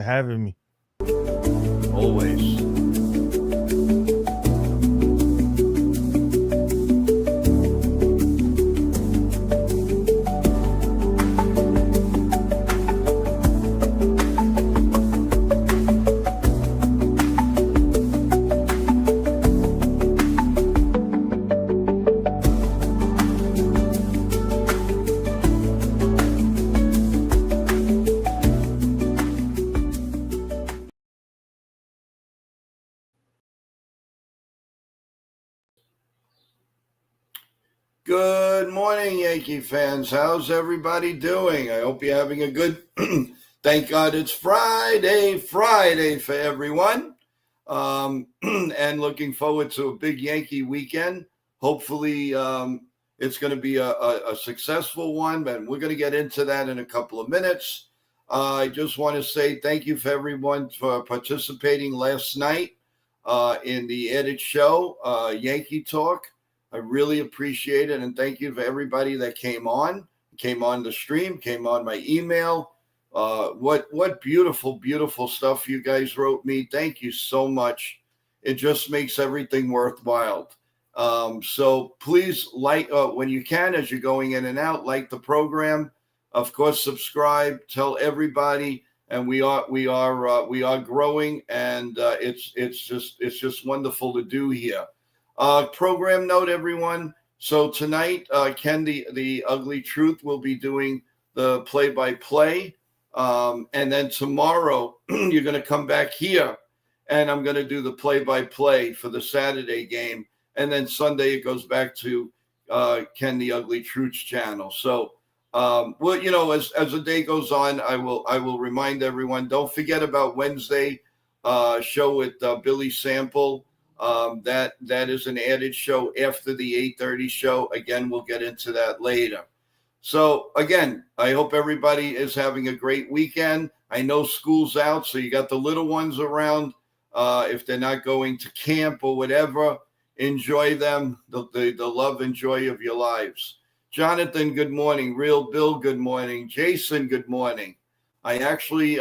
Having me. Always. Good morning, Yankee fans. How's everybody doing? I hope you're having a good. Thank God it's Friday for everyone, and looking forward to a big Yankee weekend. Hopefully, it's going to be a successful one, but we're going to get into that in a couple of minutes. I just want to say thank you for everyone for participating last night in the added show, Yankee Talk. I really appreciate it, and thank you for everybody that came on the stream, came on my email. What beautiful stuff you guys wrote me. Thank you so much. It just makes everything worthwhile. So please when you can, as you're going in and out, like the program. Of course, subscribe. Tell everybody. And we are growing, and it's just wonderful to do here. Program note, everyone. So tonight, Ken, the Ugly Truth, will be doing the play-by-play. And then tomorrow, you're going to come back here, and I'm going to do the play-by-play for the Saturday game. And then Sunday, it goes back to Ken, the Ugly Truth's channel. So, well, as the day goes on, I will remind everyone, don't forget about Wednesday show with Billy Sample. That is an added show after the 8:30 show. Again, we'll get into that later. So again, I hope everybody is having a great weekend. I know school's out, so you got the little ones around. If they're not going to camp or whatever, enjoy them, the love and joy of your lives. Jonathan, good morning. Real Bill, good morning. Jason, good morning. I actually,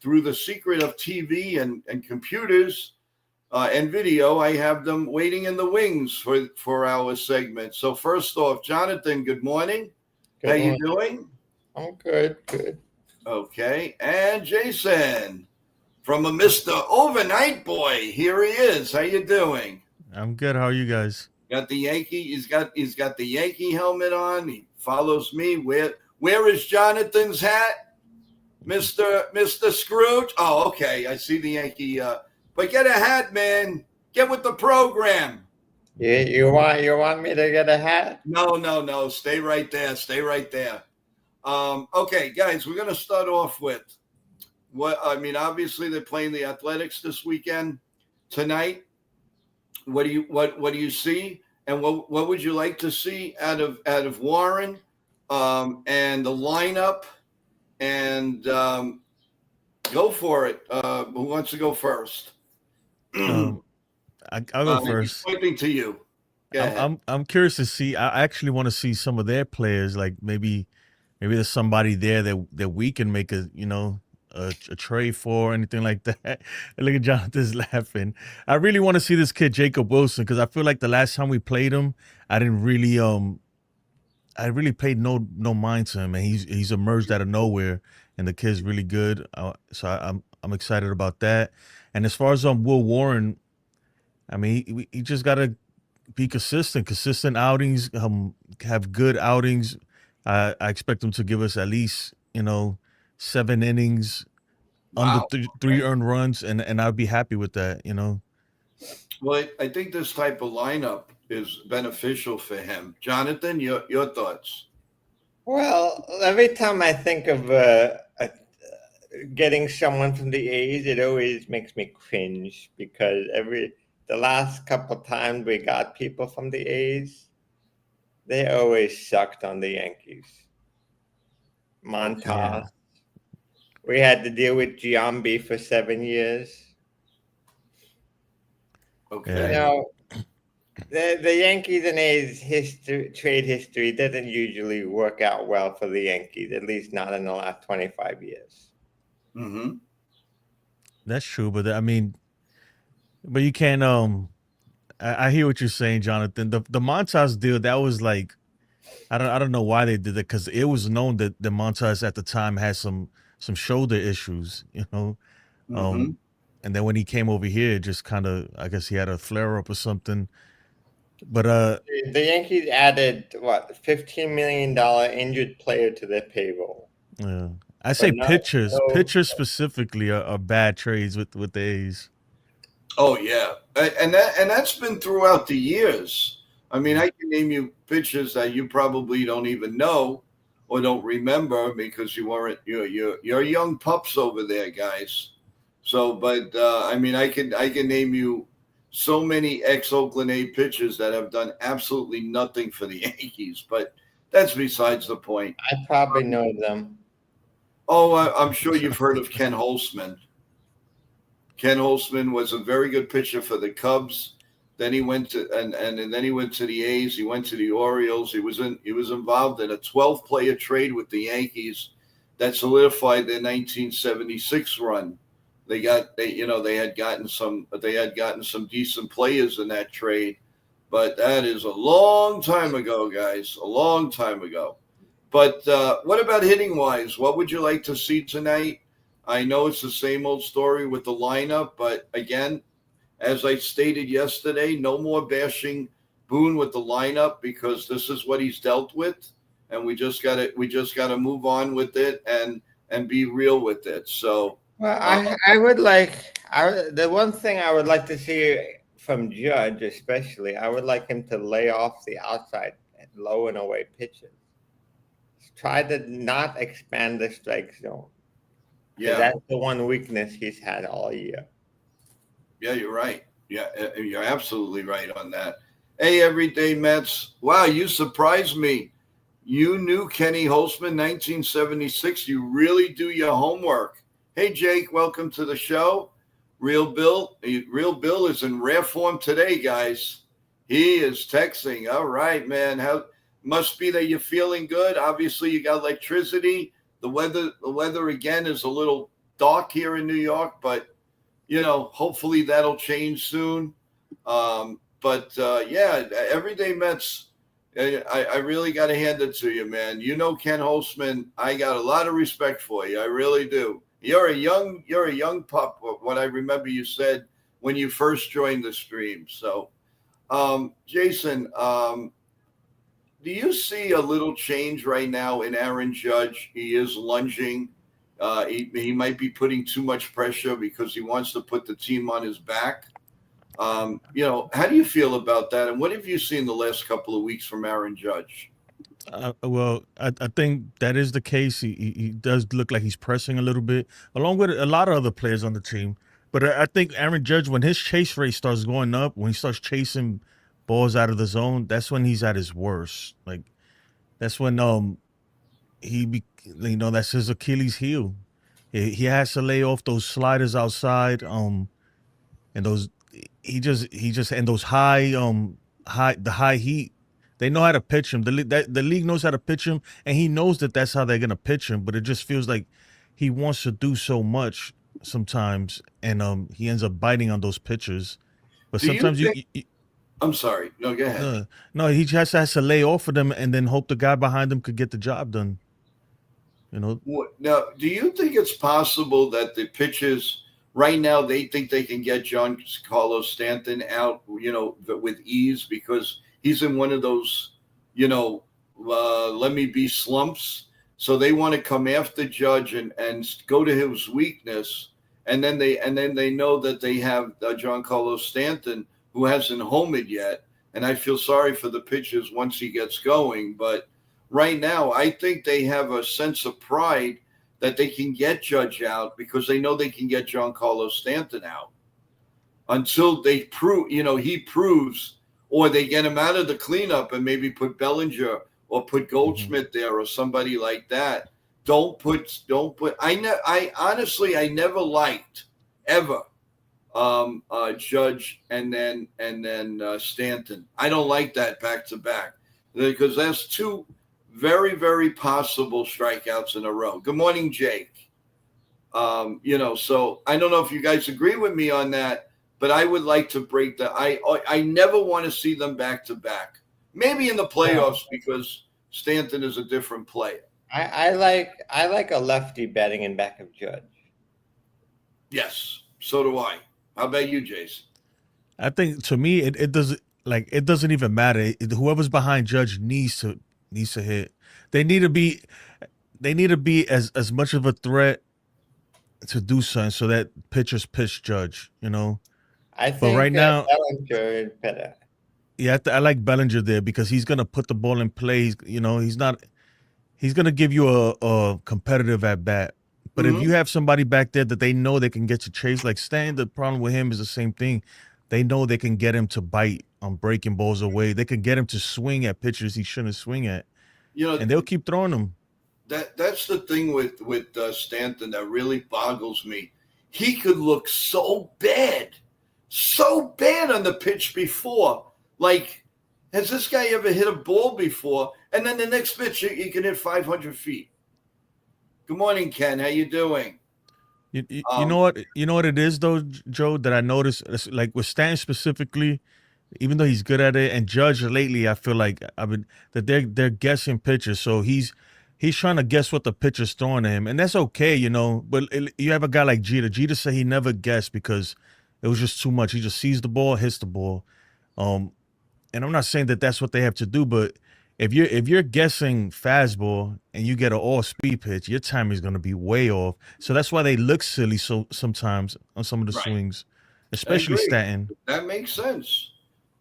through the secret of TV and computers, and video, I have them waiting in the wings for our segment. So first off, Jonathan, good morning. How you doing? I'm good. Okay. And Jason, from a Mr. Overnight Boy, here he is. How you doing? I'm good. How are you guys? Got the Yankee. He's got the Yankee helmet on. He follows me. Where is Jonathan's hat, Mr. Scrooge? Oh, okay. I see the Yankee. But get a hat, man. Get with the program. You want me to get a hat? No. Stay right there. Okay, guys, we're gonna start off with obviously they're playing the Athletics this weekend. Tonight, what do you see? And what would you like to see out of Warren and the lineup? And go for it. Who wants to go first? I'll go first. Pointing to you. I'm curious to see. I actually want to see some of their players. Like maybe there's somebody there that we can make a trade for or anything like that. Look at Jonathan's laughing. I really want to see this kid Jacob Wilson because I feel like the last time we played him, I really paid no mind to him, and he's emerged out of nowhere, and the kid's really good. So I'm excited about that. And as far as Will Warren, I mean, he just got to be consistent outings, have good outings. I expect him to give us at least 7 innings, Wow. under three earned runs, and I'd be happy with that. Well, I think this type of lineup is beneficial for him. Jonathan, your thoughts? Well, every time I think of getting someone from the A's, it always makes me cringe because the last couple times we got people from the A's, they always sucked on the Yankees. Montas. Yeah. We had to deal with Giambi for 7 years. Okay. The Yankees and A's trade history doesn't usually work out well for the Yankees, at least not in the last 25 years. Mm-hmm. That's true, but I mean, but you can't. I hear what you're saying, Jonathan. The Montas deal that was like I don't know why they did it because it was known that the Montas at the time had some shoulder issues, you know. Mm-hmm. Um, and then when he came over here, it just kind of I guess he had a flare up or something. But The Yankees added what $15 million injured player to their payroll, yeah. I but say pitchers. no. Pitchers specifically are bad trades with the A's. Oh yeah, and that's been throughout the years. I mean, I can name you pitchers that you probably don't even know or don't remember because you weren't you're young pups over there, guys. So, but I mean, I can name you so many ex Oakland A pitchers that have done absolutely nothing for the Yankees. But that's besides the point. I probably know them. Oh, I'm sure you've heard of Ken Holtzman. Ken Holtzman was a very good pitcher for the Cubs. Then he went to and then he went to the A's. He went to the Orioles. He was involved in a 12-player trade with the Yankees that solidified their 1976 run. They had gotten some decent players in that trade, but that is a long time ago, guys. A long time ago. But what about hitting wise? What would you like to see tonight? I know it's the same old story with the lineup, but again, as I stated yesterday, no more bashing Boone with the lineup because this is what he's dealt with, and we just gotta move on with it and be real with it. So Well, uh, I would like the one thing I would like to see from Judge, especially, I would like him to lay off the outside and low and away pitches. Try to not expand the strike zone. yeah, That's the one weakness he's had all year. yeah, you're right. Yeah, you're absolutely right on that. Hey, everyday Mets! Wow, you surprised me. You knew Kenny Holtzman, 1976. You really do your homework. Hey, Jake, welcome to the show. Real Bill is in rare form today, guys. He is texting. All right, man. How must be that you're feeling good. Obviously, you got electricity. The weather again is a little dark here in New York, but hopefully that'll change soon. But yeah, everyday Mets. I really got to hand it to you, man. You know Ken Holtzman. I got a lot of respect for you. I really do. You're a young pup. What I remember you said when you first joined the stream. So, Jason, do you see a little change right now in Aaron Judge? He is lunging. He might be putting too much pressure because he wants to put the team on his back. How do you feel about that? And what have you seen the last couple of weeks from Aaron Judge? Well, I think that is the case. He does look like he's pressing a little bit, along with a lot of other players on the team. But I think Aaron Judge, when his chase rate starts going up, when he starts chasing balls out of the zone, that's when he's at his worst. Like that's when that's his Achilles heel. He has to lay off those sliders outside. And those he just and those high heat. They know how to pitch him. The league knows how to pitch him, and he knows that that's how they're gonna pitch him. But it just feels like he wants to do so much sometimes, and he ends up biting on those pitches. But Do you sometimes think? I'm sorry. No, go ahead. no, he just has to lay off of them and then hope the guy behind him could get the job done. You know, Now, do you think it's possible that the pitchers right now they think they can get John Carlos Stanton out, with ease because he's in one of those, let me be slumps. So they want to come after Judge and go to his weakness, and then they know that they have John Carlos Stanton who hasn't homered yet, and I feel sorry for the pitchers once he gets going, but right now, I think they have a sense of pride that they can get Judge out because they know they can get Giancarlo Stanton out until they prove, he proves, or they get him out of the cleanup and maybe put Bellinger or put Goldschmidt there or somebody like that. Don't put. I honestly, I never liked ever Judge and then Stanton. I don't like that back to back because that's two very, very possible strikeouts in a row. Good morning, Jake. So I don't know if you guys agree with me on that, but I would like to break that. I never want to see them back to back. Maybe in the playoffs because Stanton is a different player. I like a lefty batting in back of Judge. Yes, so do I. How about you, Jason? I think to me it doesn't even matter. Whoever's behind Judge needs to hit. They need to be as much of a threat to do something so that pitchers pitch Judge, you know. I But right think now, Bellinger is better. yeah, I like Bellinger there because he's gonna put the ball in play. He's gonna give you a competitive at bat. But if Mm-hmm. you have somebody back there that they know they can get you chase, like Stan, the problem with him is the same thing. They know they can get him to bite on breaking balls away. They can get him to swing at pitchers he shouldn't swing at, and they'll keep throwing them. That's the thing with Stanton that really boggles me. He could look so bad on the pitch before. Like, has this guy ever hit a ball before? And then the next pitch, he can hit 500 feet. Good morning, Ken. How you doing? You know what? You know what it is though, Joe. That I noticed, like with Stan specifically, even though he's good at it, and Judge lately, I feel like that they're guessing pitches. So he's trying to guess what the pitcher's throwing at him, and that's okay, you know. But you have a guy like Jeter. Jeter said he never guessed because it was just too much. He just sees the ball, hits the ball. And I'm not saying that that's what they have to do, but if you're guessing fastball and you get an all speed pitch, your timing is going to be way off. So that's why they look silly so sometimes on some of the swings, I especially agree. Stanton. That makes sense.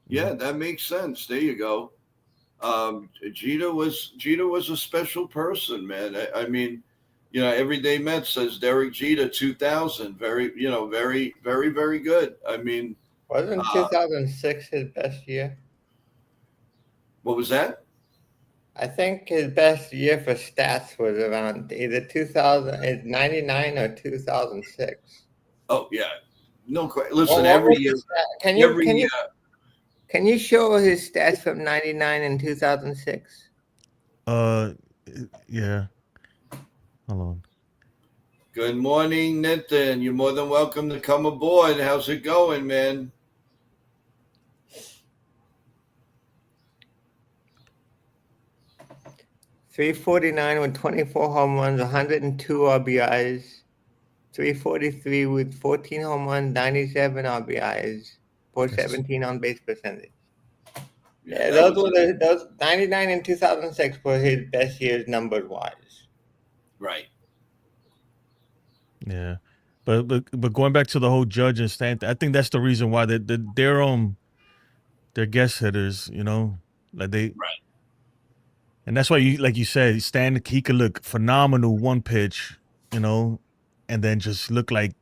Yeah, that makes sense. There you go. Jeter was a special person, man. I mean, Everyday Met says Derek Jeter 2000, very, very, very, very good. I mean, Wasn't 2006 his best year? what was that? I think his best year for stats was around either 99 or 2006. Oh yeah, no question. Listen, What every was year, his stat? every Can you show his stats from 99 and 2006? Yeah. Hold on. Good morning, Nitin. You're more than welcome to come aboard. How's it going, man? .349 with 24 home runs, 102 RBIs. 343 with 14 home runs, 97 RBIs, 417 on base percentage. Yeah, those 99 and 2006 were his best years numbers wise. Right. Yeah. But going back to the whole Judge and Stanton, I think that's the reason why they're guest hitters, you know, like they. Right. And that's why like you said, Stan, he could look phenomenal one pitch, you know, and then just look like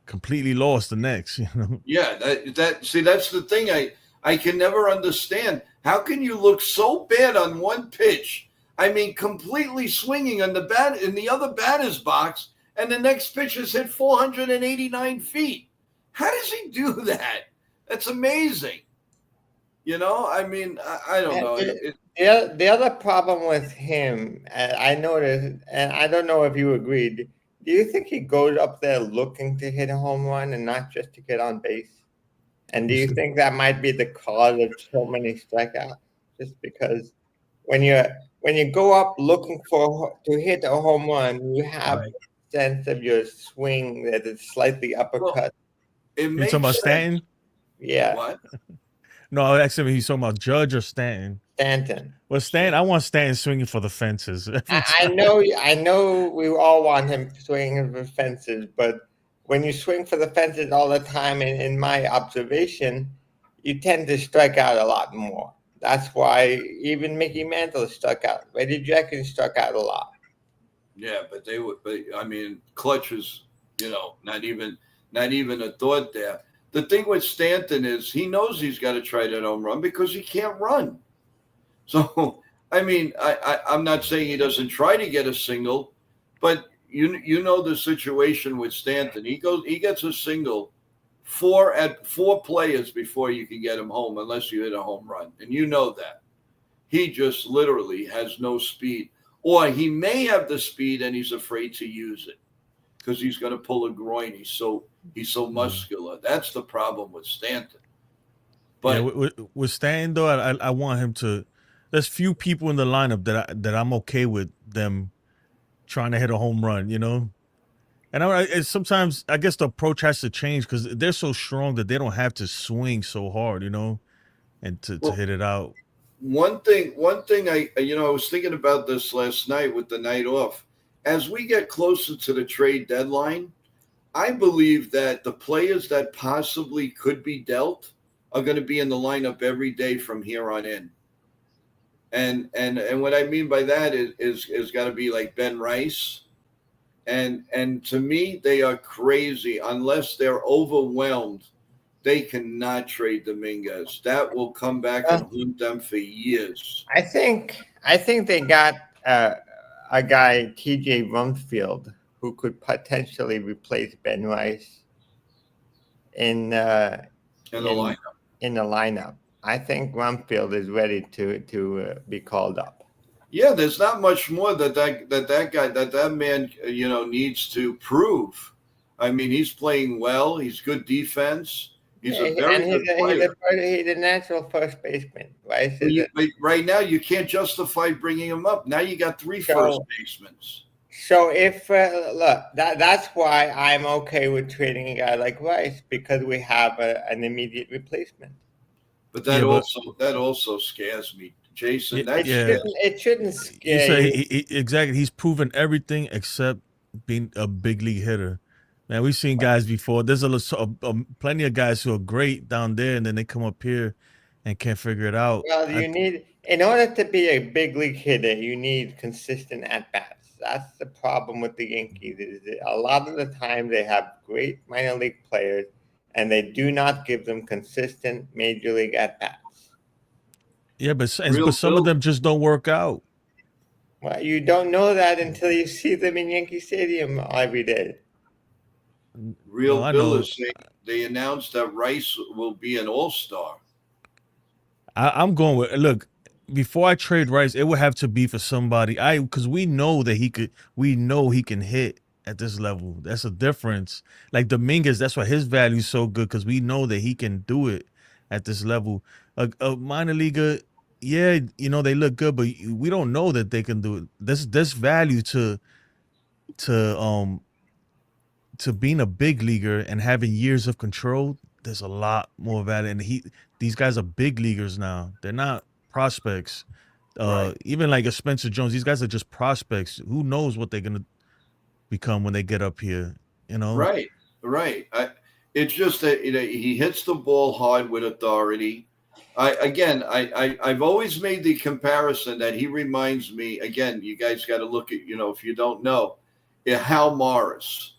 completely lost the next, you know. Yeah, that's the thing I can never understand. How can you look so bad on one pitch? I mean, completely swinging on the bat in the other batter's box, and the next pitch is hit 489 feet. How does he do that? That's amazing. I mean, I don't know. The other problem with him, I noticed, and I don't know if you agreed, do you think he goes up there looking to hit a home run and not just to get on base? And do you think that might be the cause of so many strikeouts? Just because when you go up looking to hit a home run, you have a sense of your swing that is slightly uppercut. It You makes talking about sense. Stanton? Yeah. What? No, I asked him if he's talking about Judge or Stanton. Stanton. Well, Stanton, I want Stanton swinging for the fences. I know we all want him swinging for fences, but when you swing for the fences all the time, in my observation, you tend to strike out a lot more. That's why even Mickey Mantle struck out. Reggie Jackson struck out a lot. Yeah, but I mean, clutch is, not even a thought there. The thing with Stanton is he knows he's got to try that home run because he can't run. So, I mean, I'm not saying he doesn't try to get a single, but you know the situation with Stanton. He gets a single four players before you can get him home unless you hit a home run. And you know that. He just literally has no speed. Or he may have the speed and he's afraid to use it. because he's going to pull a groin. He's so muscular. That's the problem with Stanton. Yeah, But with Stan though, I want him to. There's few people in the lineup that I'm okay with them trying to hit a home run. And sometimes I guess the approach has to change because they're so strong that they don't have to swing so hard, and to well, hit it out. one thing I was thinking about this last night with the night off. As we get closer to the trade deadline, I believe that the players that possibly could be dealt are going to be in the lineup every day from here on in. And what I mean by that is got to be like Ben Rice. And to me, they are crazy unless they're overwhelmed. They cannot trade Dominguez. That will come back and haunt them for years. I think they got a guy, TJ Rumfield, who could potentially replace Ben Rice in the lineup. In the lineup. I think Rumfield is ready to be called up. Yeah, there's not much more that man needs to prove. I mean, he's playing well. He's good defense. He's a very good player. He's a natural first baseman, right? But right now, you can't justify bringing him up. Now you got three first basemen. So if look, that's why I'm okay with trading a guy like Rice, because we have an immediate replacement. But that also scares me, Jason. It shouldn't scare you. Exactly. He's proven everything except being a big league hitter. Man, we've seen guys before. There's plenty of guys who are great down there, and then they come up here and can't figure it out. Well, in order to be a big league hitter, you need consistent at bats. That's the problem with the Yankees. Is that a lot of the time they have great minor league players, and they do not give them consistent major league at bats. Yeah, but some of them just don't work out. Well, you don't know that until you see them in Yankee Stadium every day. Real Bill is saying they announced that Rice will be an all-star. I'm going with, look, before I trade Rice, it would have to be for somebody. Because we know that he can hit at this level. That's a difference. Like Dominguez, that's why his value is so good, because we know that he can do it at this level. A minor leaguer, yeah, they look good, but we don't know that they can do it. This value to being a big leaguer and having years of control, there's a lot more value. And these guys are big leaguers now. They're not prospects. Right. Even like a Spencer Jones, these guys are just prospects. Who knows what they're gonna become when they get up here? Right. It's just that he hits the ball hard with authority. I've always made the comparison that he reminds me. Again, you guys got to look at if you don't know, Hal Morris.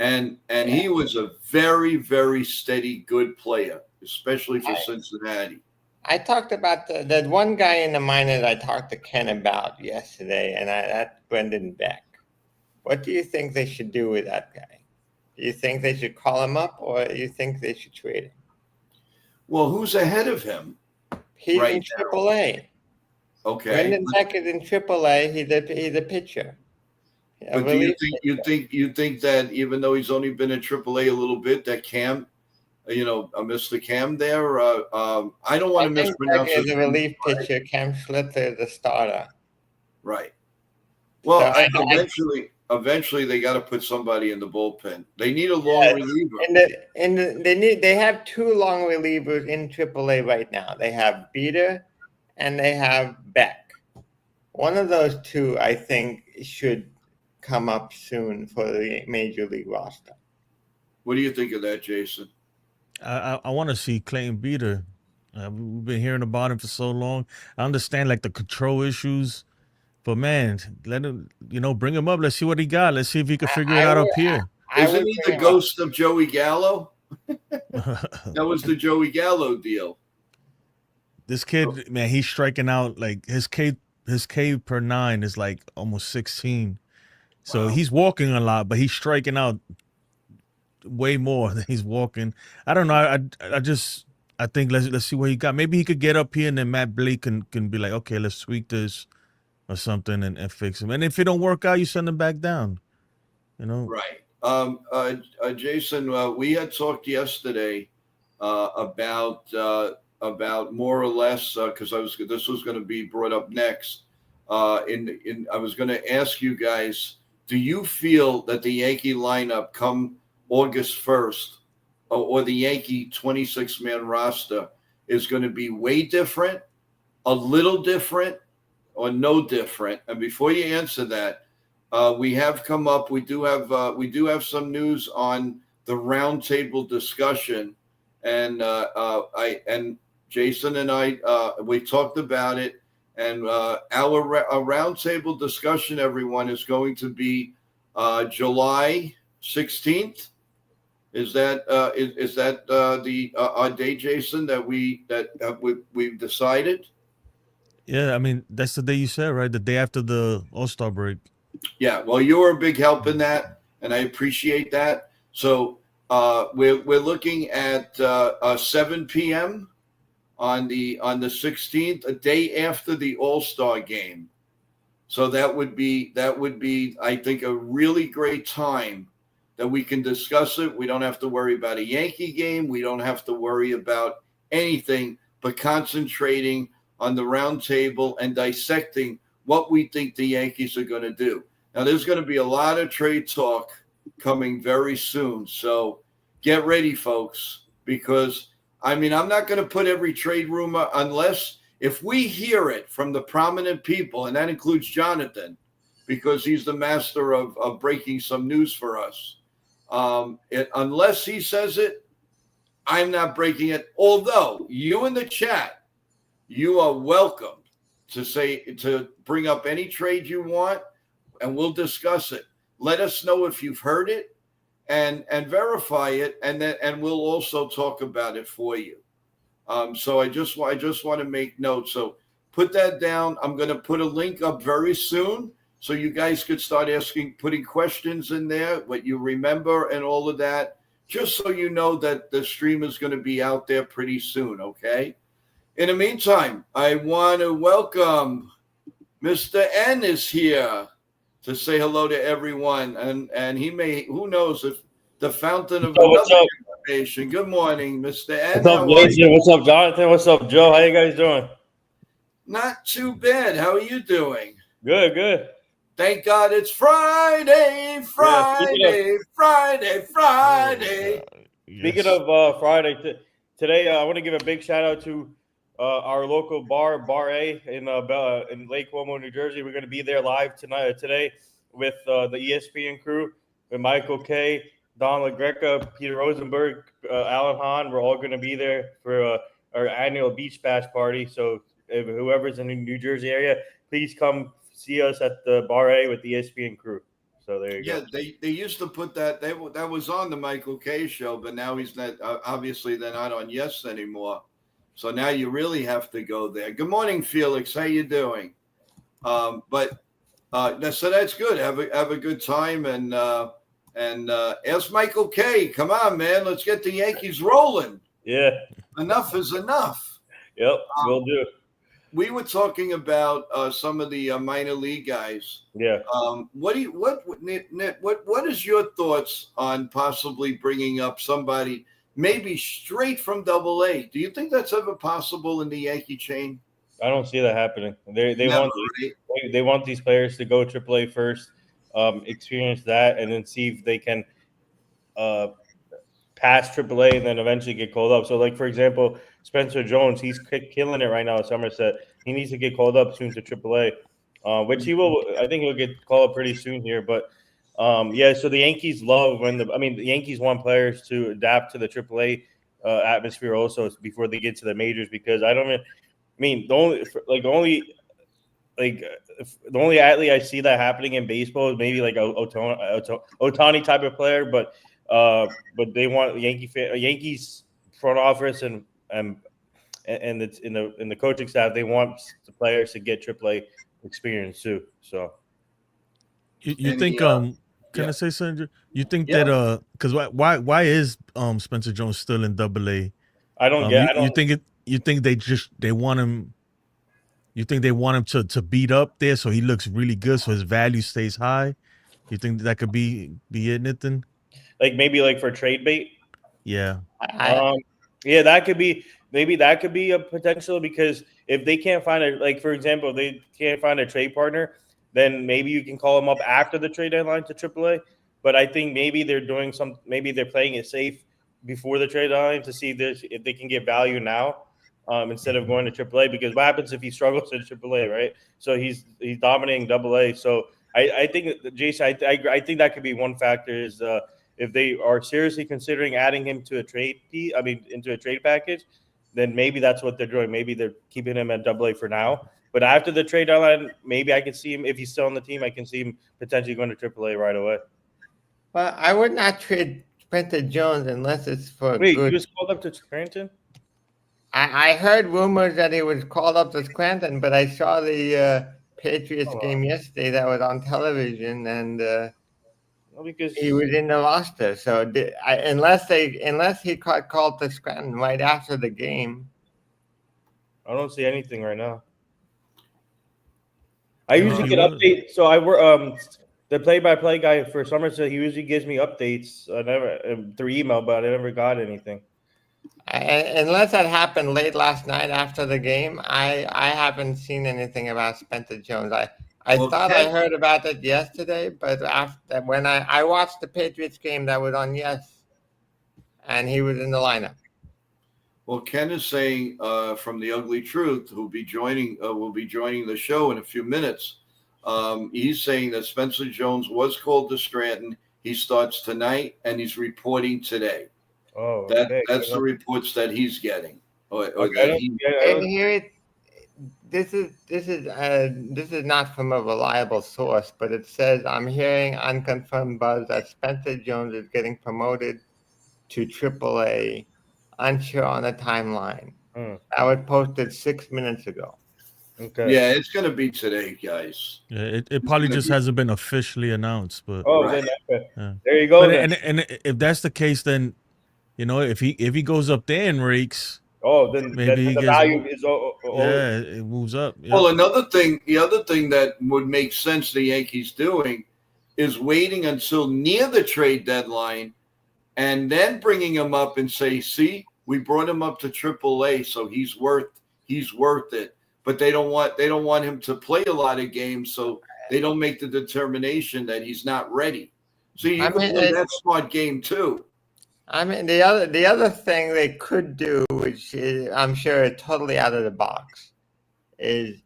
And he was a very, very steady, good player, especially for Cincinnati. I talked about that one guy in the minors I talked to Ken about yesterday, and that's Brendan Beck. What do you think they should do with that guy? Do you think they should call him up, or do you think they should trade him? Well, who's ahead of him? He's in AAA. Okay. Brendan Beck is in AAA. He's a pitcher. But do you think that even though he's only been in AAA a little bit, that Cam, Mr. Cam there, I don't want to mispronounce it. The relief pitcher, Cam Schlitter, the starter. Right. Well, so eventually they got to put somebody in the bullpen. They need a long reliever. They have two long relievers in AAA right now. They have Beater and they have Beck. One of those two, I think, should come up soon for the major league roster. What do you think of that, Jason? I want to see Clayton Beater. We've been hearing about him for so long. I understand like the control issues, but man, let him, bring him up. Let's see what he got. Let's see if he can figure it out up here. Isn't he the ghost of Joey Gallo? That was the Joey Gallo deal. This kid, man, he's striking out like his K per 9 is like almost 16. So he's walking a lot, but he's striking out way more than he's walking. I don't know. I think let's see what he got. Maybe he could get up here, and then Matt Blake can be like, okay, let's tweak this or something and fix him. And if it don't work out, you send him back down. Right. Jason, we had talked yesterday about more or less because this was going to be brought up next. I was going to ask you guys, do you feel that the Yankee lineup come August 1st or the Yankee 26-man roster is going to be way different, a little different, or no different? And before you answer that, we have come up. We do have some news on the roundtable discussion, and Jason and I we talked about it, and our roundtable discussion, everyone, is going to be July 16th. Is that the our day, Jason, that we've decided? Yeah, I mean that's the day you said, right? The day after the All-Star break. Yeah, well, you were a big help in that, and I appreciate that. So we're looking at 7 p.m. on the 16th, a day after the All-Star game. So that would be I think a really great time that we can discuss it. We don't have to worry about a Yankee game. We don't have to worry about anything but concentrating on the roundtable and dissecting what we think the Yankees are going to do. Now, there's going to be a lot of trade talk coming very soon. So get ready, folks, because, I mean, I'm not going to put every trade rumor unless if we hear it from the prominent people, and that includes Jonathan, because he's the master of breaking some news for us. Unless he says it, I'm not breaking it. Although you in the chat, you are welcome to bring up any trade you want, and we'll discuss it. Let us know if you've heard it, and verify it, and we'll also talk about it for you. So I just want to make note. So put that down. I'm going to put a link up very soon, so you guys could start putting questions in there, what you remember, and all of that. Just so you know that the stream is going to be out there pretty soon. Okay. In the meantime, I want to welcome Mr. N is here to say hello to everyone, and he may, who knows, if the fountain of another information. Good morning, Mr. N. What's up, Jason? What's up, Jonathan? What's up, Joe? How you guys doing? Not too bad. How are you doing? Good, good. Thank God it's Friday, Friday, Friday, Friday. Speaking of Friday, today I want to give a big shout out to our local bar, Bar A in Lake Como, New Jersey. We're going to be there live today with the ESPN crew, with Michael K., Don LaGreca, Peter Rosenberg, Alan Hahn. We're all going to be there for our annual beach bash party. So if whoever's in the New Jersey area, please come see us at the Bar A with the ESPN crew. So there you go. Yeah, they used to put that was on the Michael K show, but now he's not. Obviously, they're not on Yes anymore. So now you really have to go there. Good morning, Felix. How you doing? So that's good. Have a good time, and ask Michael K. Come on, man. Let's get the Yankees rolling. Yeah. Enough is enough. Yep, we'll do. We were talking about some of the minor league guys. Yeah. What is your thoughts on possibly bringing up somebody maybe straight from Double-A? Do you think that's ever possible in the Yankee chain? I don't see that happening. They Never, they want these players to go AAA first, experience that, and then see if they can pass AAA and then eventually get called up. So, like for example, Spencer Jones, he's killing it right now at Somerset. He needs to get called up soon to AAA, which he will. I think he'll get called up pretty soon here. But yeah, so the Yankees love the Yankees want players to adapt to the AAA atmosphere also before they get to the majors, because the only athlete I see that happening in baseball is maybe like a Ohtani type of player, but they want Yankees front office and it's in the coaching staff. They want the players to get AAA experience too. So you think can I say something? You think that because why is Spencer Jones still in Double-A? I don't get. You think they want him? You think they want him to beat up there so he looks really good so his value stays high? You think that could be it, Nathan? like maybe like for trade bait. Yeah. Yeah, that could be a potential, because if they can't find for example, if they can't find a trade partner, then maybe you can call them up after the trade deadline to AAA. But I think maybe they're playing it safe before the trade deadline to see if they can get value now, instead of going to AAA. Because what happens if he struggles in AAA, right? So he's dominating AA. So I think, Jason, I think that could be one factor, is if they are seriously considering adding him to into a trade package, then maybe that's what they're doing. Maybe they're keeping him at AA for now. But after the trade deadline, maybe I can see him, if he's still on the team, I can see him potentially going to AAA right away. Well, I would not trade Spencer Jones unless it's for Wait, good. he was called up to Scranton? I heard rumors that he was called up to Scranton, but I saw the Patriots game yesterday that was on television, and Because he was in the roster. So unless he got called to Scranton right after the game. I don't see anything right now. I Yeah, usually he get was. updates. So I work the play-by-play guy for Somerset. He usually gives me updates. I never through email, but I never got anything. Unless that happened late last night after the game, I haven't seen anything about Spencer Jones. I thought I heard about it yesterday, but after when I watched the Patriots game that was on and he was in the lineup. Well, Ken is saying from the Ugly Truth, who'll be joining the show in a few minutes. He's saying that Spencer Jones was called to Scranton. He starts tonight, and he's reporting today. Oh, that's the reports that he's getting. This is not from a reliable source, but it says I'm hearing unconfirmed buzz that Spencer Jones is getting promoted to AAA. Unsure on the timeline. That was posted 6 minutes ago. Okay. Yeah, it's going to be today, guys. Yeah, it probably just hasn't been officially announced, but right. There you go. But, and if that's the case, then if he goes up there and rakes, then maybe the value is it moves up. Yep. Well, the other thing that would make sense the Yankees doing is waiting until near the trade deadline, and then bringing him up and say, see, we brought him up to AAA, so he's worth it. But they don't want him to play a lot of games, so they don't make the determination that he's not ready. So you can play that smart game too. I mean, the other thing they could do, which is, I'm sure is totally out of the box, is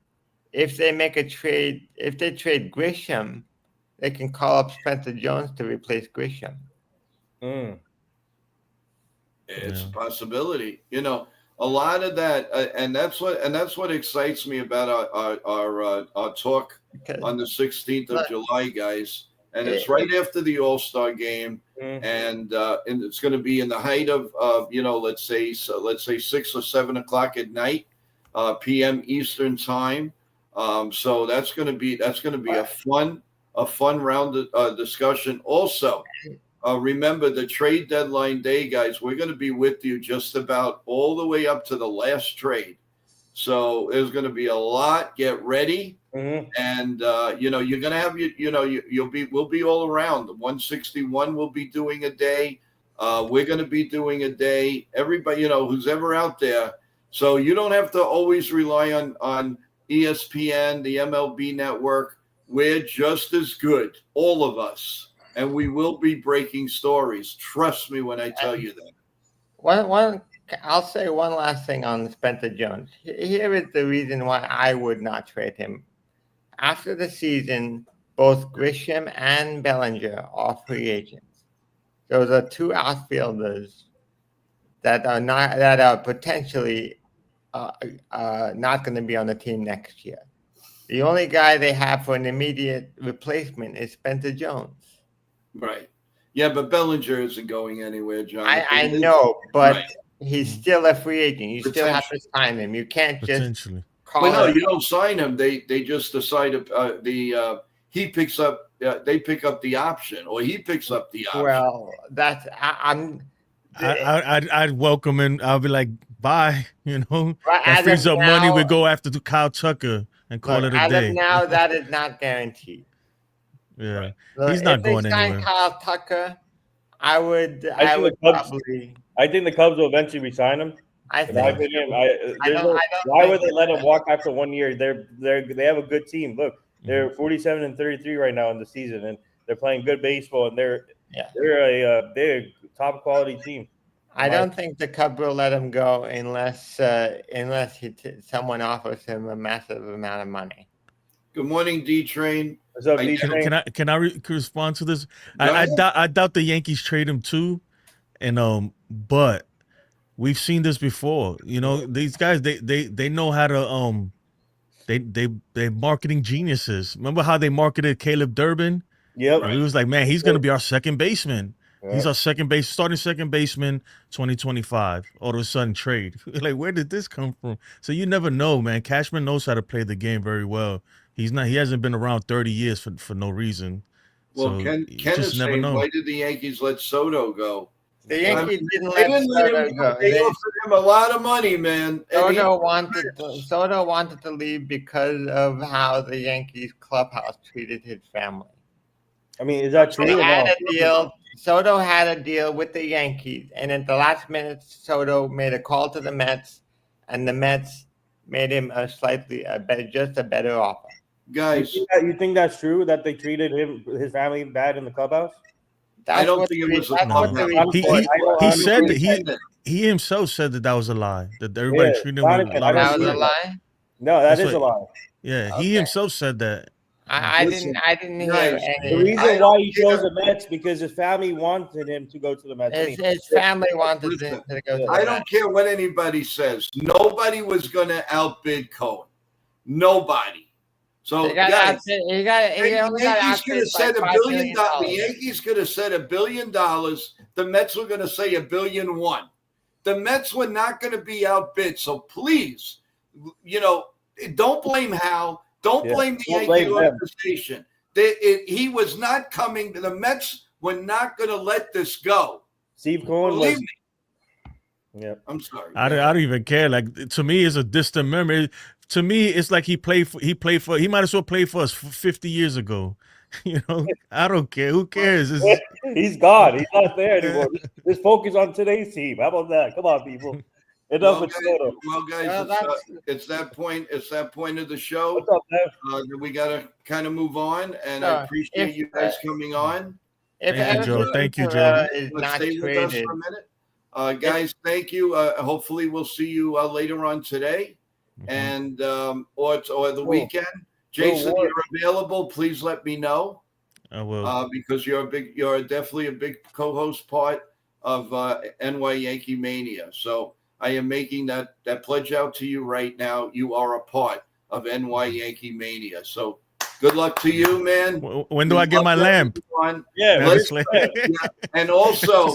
if they make a trade, if they trade Grisham, they can call up Spencer Jones to replace Grisham. It's a possibility, a lot of that, and that's what excites me about our talk on the 16th of July, guys. And it's right after the All-Star game, and it's going to be in the height of let's say 6 or 7 o'clock at night, p.m. Eastern time. So that's going to be a fun round of discussion. Also, remember the trade deadline day, guys. We're going to be with you just about all the way up to the last trade. So there's going to be a lot. Get ready. And you're going to have we'll be all around. The 161 will be doing a day. We're going to be doing a day. Everybody, who's ever out there. So you don't have to always rely on ESPN, the MLB network. We're just as good, all of us. And we will be breaking stories. Trust me when I tell you that. I'll say one last thing on Spencer Jones. Here is the reason why I would not trade him. After the season, both Grisham and Bellinger are free agents. Those are two outfielders that are potentially not going to be on the team next year. The only guy they have for an immediate replacement is Spencer Jones. Right. Yeah, but Bellinger isn't going anywhere, John. I know, but he's still a free agent. You still have to sign him. You can't just call him. You don't sign him. They just decide he picks up. They pick up the option, or he picks up the option. Well, I'd welcome him. I'll be like, bye. That frees up money. We go after the Kyle Tucker and call it a day. As of now, that is not guaranteed. Yeah, So he's not going if they sign anywhere. Kyle Tucker, I would. I I think would the Cubs. probably. I think the Cubs will eventually resign him. I In my think. opinion, I don't. I don't why think would they let him walk after 1 year? They have a good team. Look, they're 47 and 33 right now in the season, and they're playing good baseball, and they're Yeah. they're a top quality team. I don't think the Cubs will let him go unless someone offers him a massive amount of money. Good morning, D Train. What's up, I- D Can, Train? can I respond to this? Go ahead. I doubt the Yankees trade him too, and but we've seen this before. You know, these guys they know how to they're marketing geniuses. Remember how they marketed Caleb Durbin? Yep. And we was like, man, he's gonna be our second baseman. He's Yeah. our starting second baseman, 2025. All of a sudden, trade. Like, where did this come from? So you never know, man. Cashman knows how to play the game very well. He hasn't been around 30 years for no reason. Well, So Ken you is just never saying, know. why did the Yankees let Soto go? The Yankees didn't They let didn't let Soto him go. They offered him a lot of money, man. And Soto wanted to leave because of how the Yankees clubhouse treated his family. I mean, is that true? They Or had no? a deal. Soto had a deal with the Yankees, and at the last minute, Soto made a call to the Mets, and the Mets made him just a better offer. guys, You think that's true that they treated his family bad in the clubhouse? That's I don't what think the it was a that's what the clubhouse. report He was. said that he himself said that was a lie. That everybody Yeah, treated him with a Donovan, lot I of That was a respect. lie. No, That's that is a what- lie. Yeah, he Okay. himself said that. I Listen, didn't hear guys, any. The reason I why don't he chose care. the Mets because his family wanted him to go to the Mets. I mean, His family wanted Listen, to go to the I Mets. don't care what anybody says. Nobody was going to outbid Cohen. Nobody. So, He got guys, outbid. He only got Yankees could have outbid by said $1 $5 billion. million. The Yankees could have said $1 billion. The Mets were going to say $1.1 billion. The Mets were not going to be outbid. So please, don't blame Hal. Don't Yeah, blame the don't Yankee blame them. organization. He was not coming. The Mets were not going to let this go. Steve Cohen was. Believe me. Yeah. I'm sorry. I don't even care. Like, to me, it's a distant memory. To me, it's like he might as well play for us 50 years ago. I don't care. Who cares? He's gone. He's not there anymore. Just focus on today's team. How about that? Come on, people. Enough with Soto. Guys, it's that point. It's that point of the show. What's up, man? We got to kind of move on, and No, I appreciate you guys coming on. If Thank you, Joe. Everton Thank you, Joe. is Let's not stay with us traded, for a minute. Guys, thank you. Hopefully, we'll see you later on today, and or the weekend. Jason, Well, you're available. Please let me know. I will. Because you're definitely a big co-host part of NY Yankee Mania. So I am making that pledge out to you right now. You are a part of NY Yankee Mania. So good luck to you, man. When do I get my lamp? Yeah, That's where's like- And also,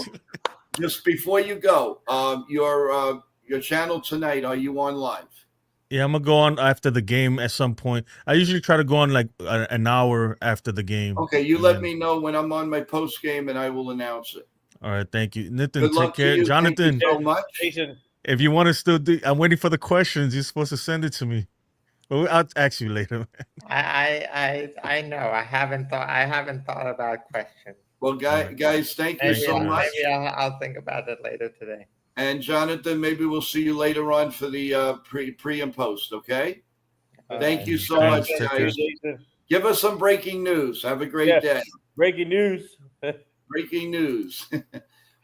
just before you go, your channel tonight, are you on live? Yeah, I'm gonna go on after the game at some point. I usually try to go on like an hour after the game. Okay, you and let then- me know when I'm on my post game, and I will announce it. All right, thank you, Nathan. Good Take luck to care, you. Jonathan. Thank you so much. Jason? If you want to still do, I'm waiting for the questions. You're supposed to send it to me. Well, I'll ask you later. I know. I haven't thought about questions. Well, guys, thank you Maybe, so much. maybe I'll think about it later today. And Jonathan, maybe we'll see you later on for the pre and post. Okay. Thank you so Thanks. much, Take guys. Jason. Give us some breaking news. Have a great Yes. day. Breaking news. Breaking news.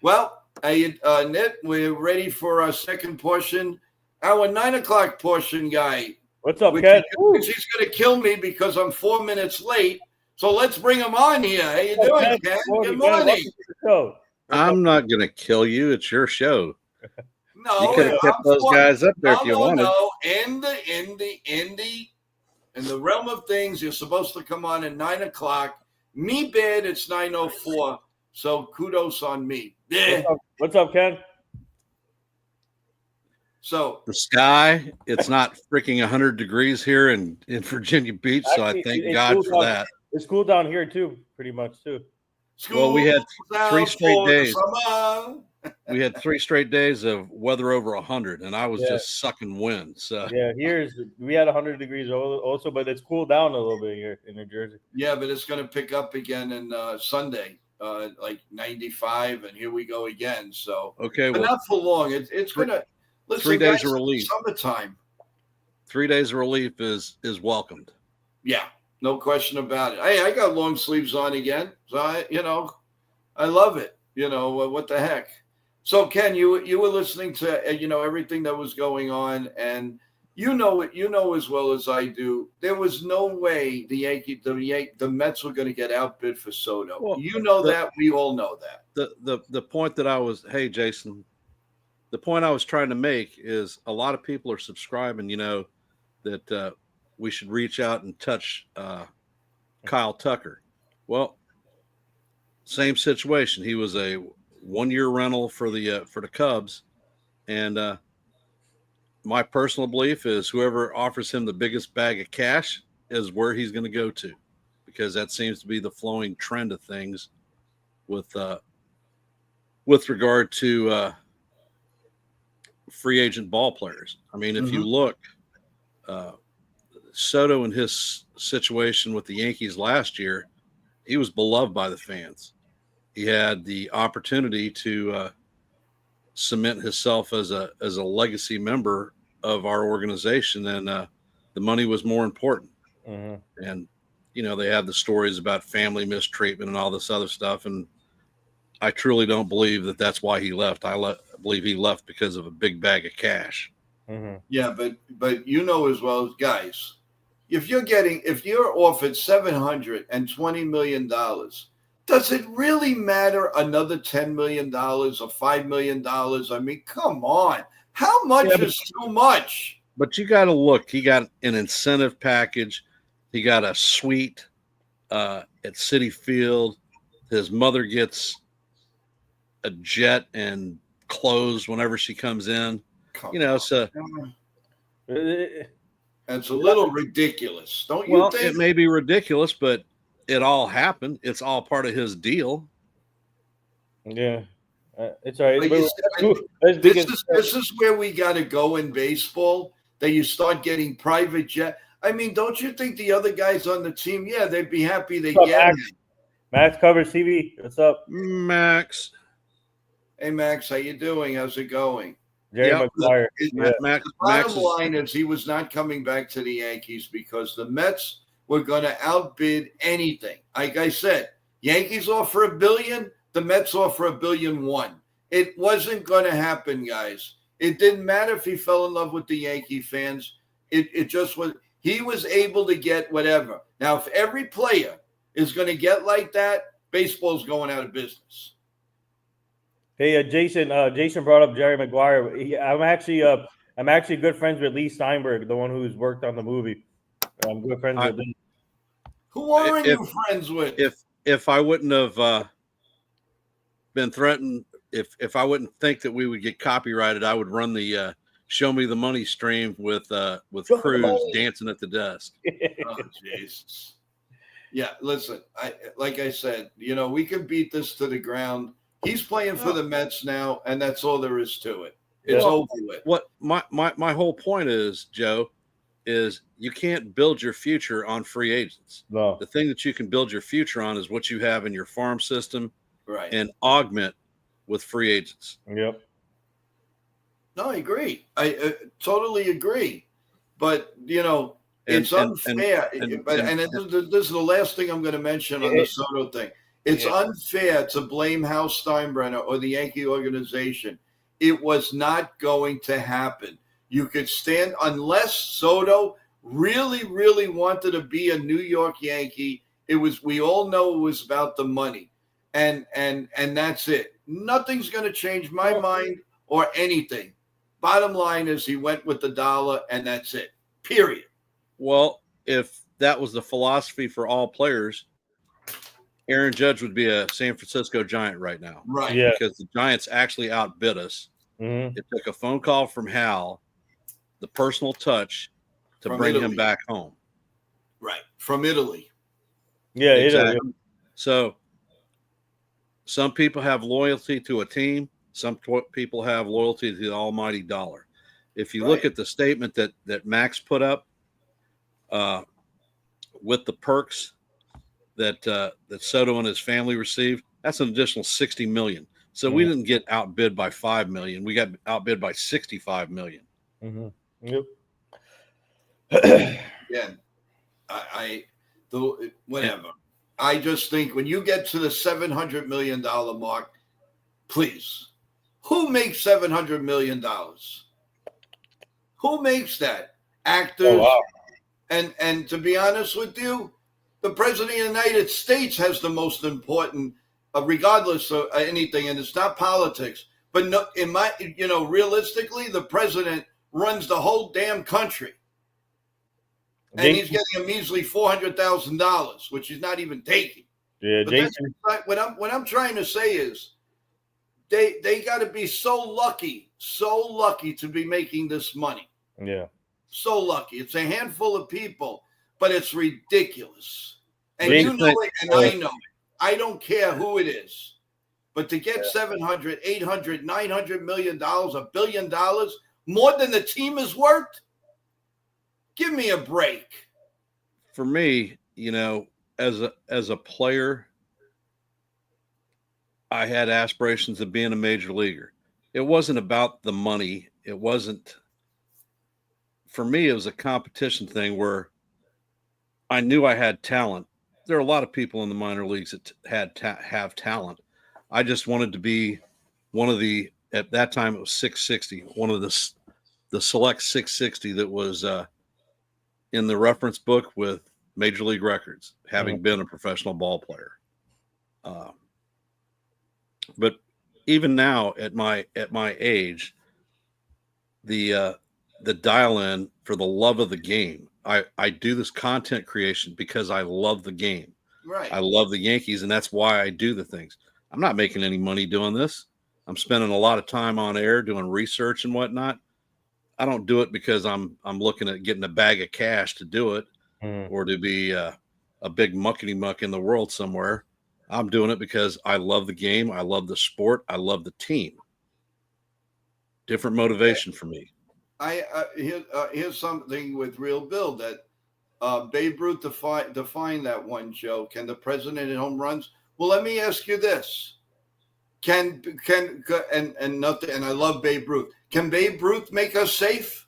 Well, Nit, we're ready for our second portion. Our 9:00 portion, guy. What's up, Which Ken? he's going to kill me because I'm 4 minutes late. So let's bring him on here. How you doing, Ken? Good Welcome morning. to the show. I'm not going to kill you. It's your show. No, You could have kept those guys up there if you wanted. No. In the realm of things, you're supposed to come on at 9:00. Me bad, it's 9:04. So kudos on me. Yeah. What's up, Ken? So The sky, it's not freaking 100 degrees here in Virginia Beach, so I Actually, thank it's God cool for down- that. It's cool down here too, pretty much too. Well, we had school's 3 out straight for the days. summer. We had 3 straight days of weather over 100, and I was Yeah. just sucking wind. So Yeah, we had 100 degrees also, but it's cooled down a little bit here in New Jersey. Yeah, but it's going to pick up again in Sunday. like 95, and here we go again. So, Okay, but well, not for long. It's gonna listen. 3 days Guys, of relief. summertime. 3 days of relief is welcomed. Yeah, no question about it. Hey, I got long sleeves on again, so I love it. What the heck? So Ken, you were listening to everything that was going on, and you know as well as I do, there was no way the Mets were going to get outbid for Soto. Well, That. We all know that. The point that hey Jason, the point I was trying to make is a lot of people are subscribing, that we should reach out and touch Kyle Tucker. Well, same situation. He was a 1-year rental for the Cubs, and my personal belief is whoever offers him the biggest bag of cash is where he's going to go to, because that seems to be the flowing trend of things with regard to free agent ball players. I mean, if you look, Soto and his situation with the Yankees last year, he was beloved by the fans. He had the opportunity to cement himself as a legacy member of our organization, and the money was more important. And they have the stories about family mistreatment and all this other stuff, and I truly don't believe that that's why he left. I believe he left because of a big bag of cash. Yeah, but as well as guys, if you're offered $720 million, does it really matter another $10 million or $5 million? I mean, come on. How much is too much? But you got to look. He got an incentive package. He got a suite at Citi Field. His mother gets a jet and clothes whenever she comes in. So it's a little ridiculous, don't you think? It may be ridiculous, but it all happened. It's all part of his deal. Yeah, it's all right. This is where we got to go in baseball. That you start getting private jet. I mean, don't you think the other guys on the team? Yeah, they'd be happy they get him. Max covers TV. What's up, Max? Hey, Max, how you doing? How's it going? Jerry McGuire. Max, the bottom line is he was not coming back to the Yankees because the Mets were going to outbid anything. Like I said, Yankees offer $1 billion, the Mets offer $1.1 billion. It wasn't going to happen, guys. It didn't matter if he fell in love with the Yankee fans. It just was. He was able to get whatever. Now, if every player is going to get like that, baseball's going out of business. Hey, Jason brought up Jerry Maguire. I'm actually good friends with Lee Steinberg, the one who's worked on the movie. I'm good friends with him. Who are you friends with? If I wouldn't have been threatened, if I wouldn't think that we would get copyrighted, I would run the Show Me the Money stream with Cruz dancing at the desk. Oh, Jesus. Yeah, listen, like I said, we can beat this to the ground. He's playing for the Mets now, and that's all there is to it. It's over with. What my whole point is, Joe, is you can't build your future on free agents. No. The thing that you can build your future on is what you have in your farm system, right? And augment with free agents. Yep. No, I agree. I totally agree. But it's unfair. This is the last thing I'm going to mention on the Soto thing. It's unfair to blame Hal Steinbrenner or the Yankee organization. It was not going to happen. You could stand unless Soto really, really wanted to be a New York Yankee. We all know it was about the money. And that's it. Nothing's going to change my mind or anything. Bottom line is he went with the dollar, and that's it. Period. Well, if that was the philosophy for all players, Aaron Judge would be a San Francisco Giant right now. Right. Yeah. Because the Giants actually outbid us. Mm-hmm. It took a phone call from Hal, the personal touch, to bring him back home. Right. From Italy. Yeah, exactly. Italy. So some people have loyalty to a team. Some people have loyalty to the almighty dollar. If you look at the statement that Max put up with the perks that Soto and his family received, That's an additional 60 million. So we didn't get outbid by 5 million. We got outbid by 65 million. Mm-hmm. Yep. Again, whatever. I just think when you get to the $700 million mark, please, who makes $700 million? Who makes that? Actors. Oh, wow. And to be honest with you, the president of the United States has the most important, regardless of anything, and it's not politics. But no, realistically, the president runs the whole damn country, and he's getting a measly $400,000, which he's not even taking. Yeah, but Jason. What I'm trying to say is, they got to be so lucky to be making this money. Yeah. So lucky. It's a handful of people, but it's ridiculous. And Jason, you know it, and I know it. I don't care who it is. But to get $700, $800, $900 million, $1 billion, more than the team is worth, give me a break. For me, as a player, I had aspirations of being a major leaguer. It wasn't about the money. It wasn't. For me, it was a competition thing where I knew I had talent. There are a lot of people in the minor leagues that have talent. I just wanted to be one of the, at that time it was 660, one of the select 660 that was in the reference book with major league records, having been a professional ball player. But even now at my age, the dial in for the love of the game. I do this content creation because I love the game. Right. I love the Yankees, and that's why I do the things. I'm not making any money doing this. I'm spending a lot of time on air doing research and whatnot. I don't do it because I'm looking at getting a bag of cash to do it or to be a big muckety muck in the world somewhere. I'm doing it because I love the game. I love the sport. I love the team. Different motivation for me. Here's something with Real Bill that Babe Ruth defined that one, Joe. Can the president hit home runs? Well, let me ask you this: and nothing. And I love Babe Ruth. Can Babe Ruth make us safe?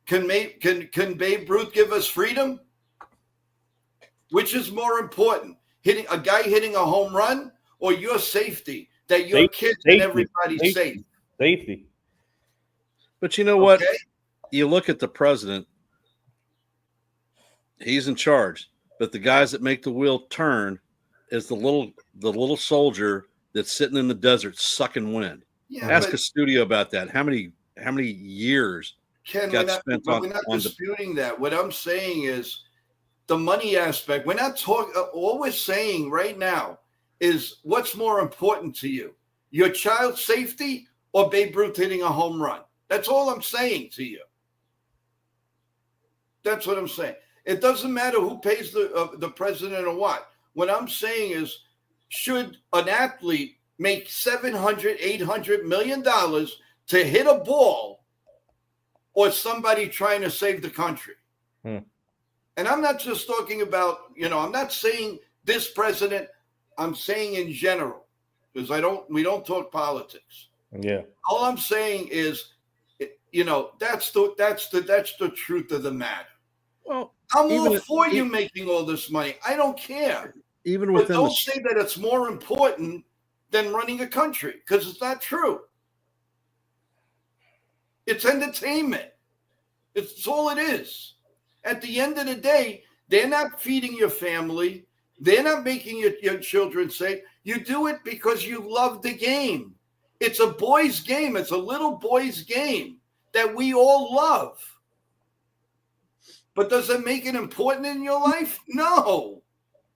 Can Babe Ruth give us freedom? Which is more important, hitting a home run or your safety, that your kids and everybody's safe? Safety. But you know what? You look at the president, he's in charge, but the guys that make the wheel turn is the little soldier that's sitting in the desert sucking wind. Yeah, ask a studio about that. How many years got spent on? We're not disputing that. What I'm saying is the money aspect. We're not talking. All we're saying right now is what's more important to you: your child's safety or Babe Ruth hitting a home run. That's all I'm saying to you. That's what I'm saying. It doesn't matter who pays the president or what. What I'm saying is, should an athlete make $700, $800 million to hit a ball, or somebody trying to save the country? And I'm not just talking about, I'm not saying this president. I'm saying in general, because we don't talk politics. Yeah. All I'm saying is, that's the truth of the matter. Well, I'm all for you making all this money. I don't care. Even within, don't say that it's more important than running a country, because it's not true. It's entertainment. It's all it is. At the end of the day, they're not feeding your family. They're not making your children safe. You do it because you love the game. It's a boy's game. It's a little boy's game that we all love. But does it make it important in your life? No,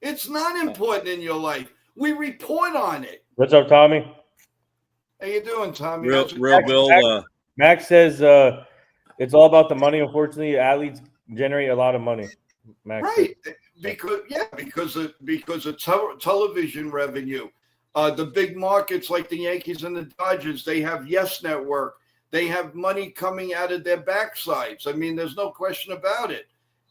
it's not important in your life. We report on it. What's up, Tommy? How you doing, Tommy? Real Bill. Max says it's all about the money. Unfortunately, athletes generate a lot of money. Max right? Because of television revenue. The big markets like the Yankees and the Dodgers, they have Yes Network. They have money coming out of their backsides. I mean, there's no question about it.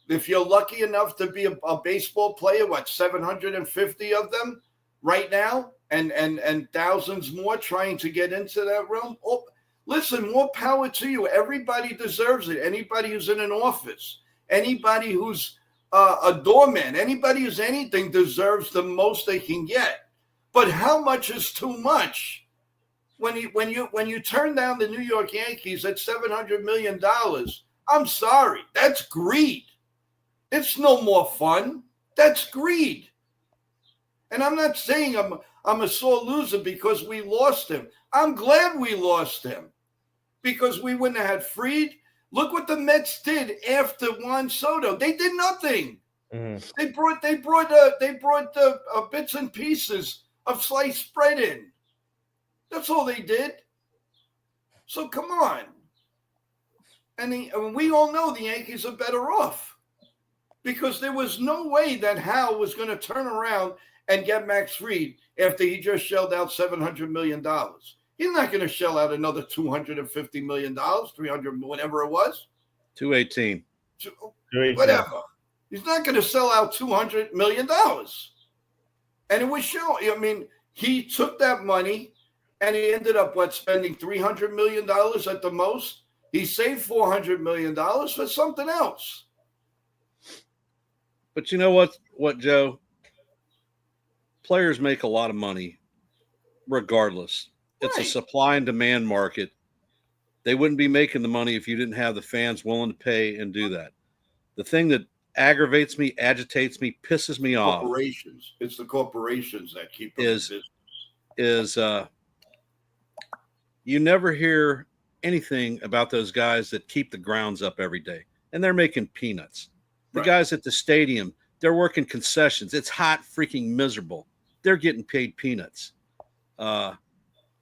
If you're lucky enough to be a baseball player, 750 of them right now? and thousands more trying to get into that realm. Oh, listen, more power to you. Everybody deserves it. Anybody who's in an office, anybody who's a doorman, anybody who's anything deserves the most they can get. But how much is too much? When you turn down the New York Yankees at $700 million, I'm sorry, that's greed. It's no more fun. That's greed. And I'm not saying I'm a sore loser because we lost him. I'm glad we lost him because we wouldn't have had Fried. Look what the Mets did after Juan Soto. They did nothing. Mm-hmm. They brought bits and pieces of sliced bread in. That's all they did. So come on. And we all know the Yankees are better off because there was no way that Hal was going to turn around and get Max Fried after he just shelled out $700 million. He's not going to shell out another $250 million, $300, whatever it was. 218. Whatever. He's not going to sell out $200 million. And it was showing. I mean, he took that money and he ended up, spending $300 million at the most. He saved $400 million for something else. But you know what, Joe? Players make a lot of money regardless. It's a supply and demand market. They wouldn't be making the money if you didn't have the fans willing to pay and do that. The thing that aggravates me, agitates me, pisses me off. Corporations. It's the corporations that keep them is you never hear anything about those guys that keep the grounds up every day, and they're making peanuts. The guys at the stadium, they're working concessions. It's hot, freaking miserable. They're getting paid peanuts.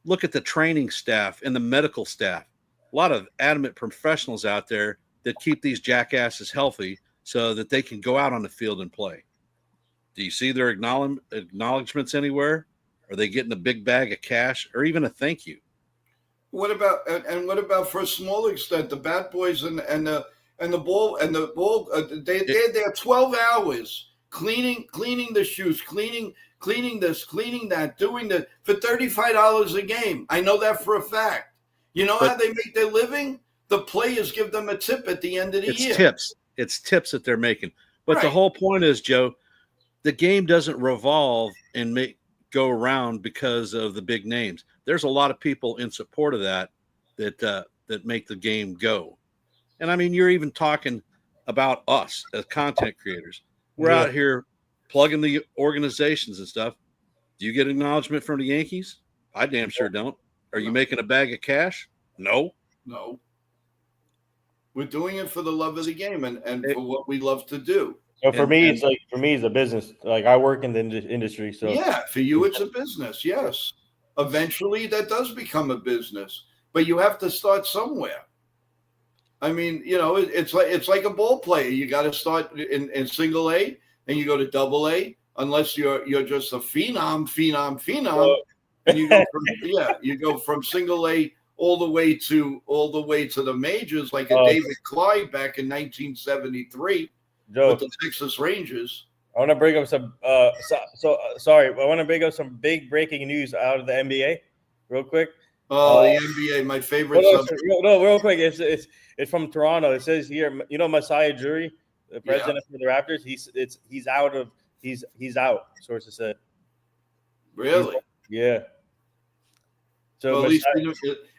Look at the training staff and the medical staff. A lot of adamant professionals out there that keep these jackasses healthy so that they can go out on the field and play. Do you see their acknowledgments anywhere? Are they getting a big bag of cash or even a thank you? What about for a small extent the bat boys and the ball they're there 12 hours cleaning the shoes, cleaning this, cleaning that, doing that for $35 a game. I know that for a fact. You know how they make their living? The players give them a tip at the end of the year. It's tips that they're making. But the whole point is, Joe, the game doesn't revolve and go around because of the big names. There's a lot of people in support of that make the game go. And I mean, you're even talking about us as content creators. We're out here plugging the organizations and stuff. Do you get acknowledgement from the Yankees? I damn sure don't. Are you making a bag of cash? No. We're doing it for the love of the game and for what we love to do. So for me, it's a business. Like I work in the industry, so yeah, for you it's a business. Yes, eventually that does become a business, but you have to start somewhere. I mean, it's like a ball player. You got to start in single A, and you go to double A. Unless you're just a phenom, and you go from single A all the way to the majors, like a David Clyde back in 1973 with the Texas Rangers. I want to bring up some. Sorry, I want to bring up some big breaking news out of the NBA, real quick. The NBA, my favorite subject. No, real quick. It's from Toronto. It says here, Masai Ujiri, the president of the Raptors. He's out. Sources said. Really? Yeah. So well,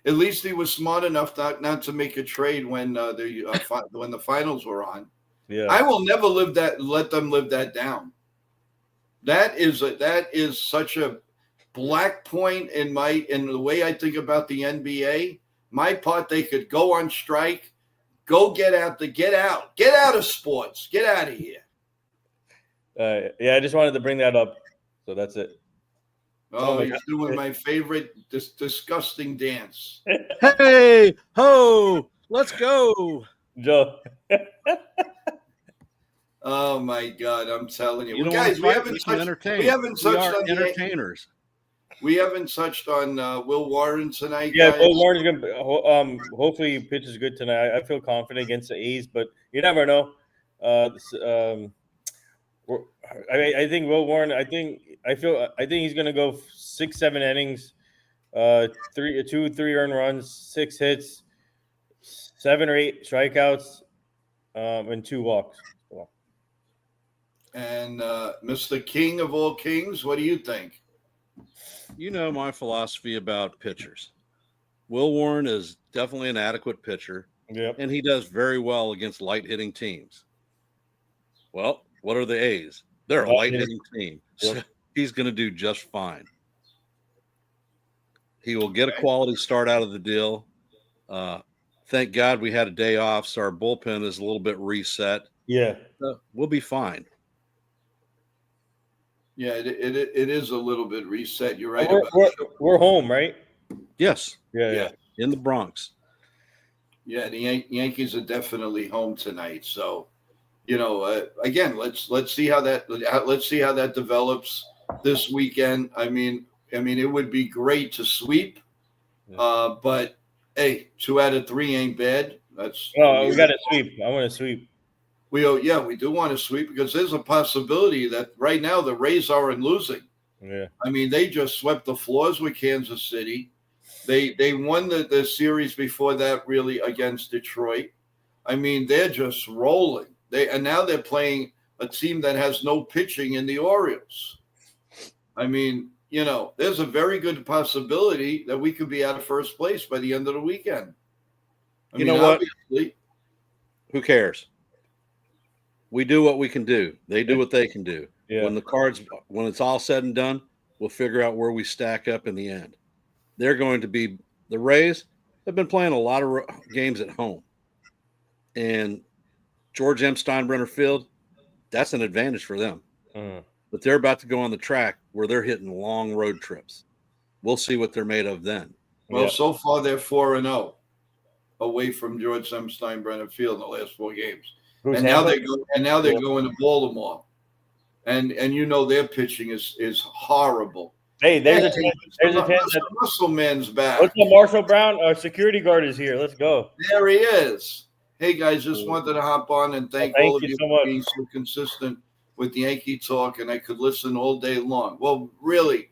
at least he was smart enough not to make a trade when the finals were on. Yeah. I will never let them live that down. That is such a black point in the way I think about the NBA. My part, they could go on strike, get out of sports, get out of here. I just wanted to bring that up. So that's it. Oh, he's doing my favorite disgusting dance. Hey, ho, let's go, Joe. Oh my God, I'm telling you, you guys, we haven't touched on entertainers. We haven't touched on Will Warren tonight. Yeah, guys. Will Warren's gonna hopefully he pitches good tonight. I feel confident against the A's, but you never know. I think Will Warren. I think he's gonna go 6-7 innings, 3 earned runs, 6 hits, 7 or 8 strikeouts, and 2 walks. And Mr. King of all kings, what do you think? You know my philosophy about pitchers. Will Warren is definitely an adequate pitcher, Yep. and he does very well against light hitting teams. Well, what are the A's? They're a light hitting team. So Yep. he's going to do just fine. He will get a quality start out of the deal. Thank God we had a day off, so our bullpen is a little bit reset. Yeah. We'll be fine. Yeah, it is a little bit reset. You're right. We're home, right? Yes. Yeah. In the Bronx. Yeah, the Yankees are definitely home tonight. So, again, let's see how that develops this weekend. I mean, it would be great to sweep, but hey, 2 out of 3 ain't bad. That's we got to sweep. I want to sweep. we do want to sweep because there's a possibility that right now the Rays aren't losing. Yeah. I mean, they just swept the floors with Kansas City. They won the series before that, really, against Detroit. I mean, they're just rolling. Now they're playing a team that has no pitching in the Orioles. I mean, there's a very good possibility that we could be out of first place by the end of the weekend. You know what? Obviously, who cares? We do what we can do. They do what they can do. Yeah. When it's all said and done, we'll figure out where we stack up in the end. They're going to be the Rays have been playing a lot of games at home. And George M. Steinbrenner Field, that's an advantage for them. But they're about to go on the track where they're hitting long road trips. We'll see what they're made of then. Well, so far they're 4-0 away from George M. Steinbrenner Field in the last 4 games. And now they're going to Baltimore. And their pitching is horrible. Hey, there's a chance that Russell Man's back. What's up, Marshall Brown? Our security guard is here. Let's go. There he is. Hey guys, just wanted to hop on and thank all of you so for much. being so consistent with the Yankee talk, and I could listen all day long. Well, really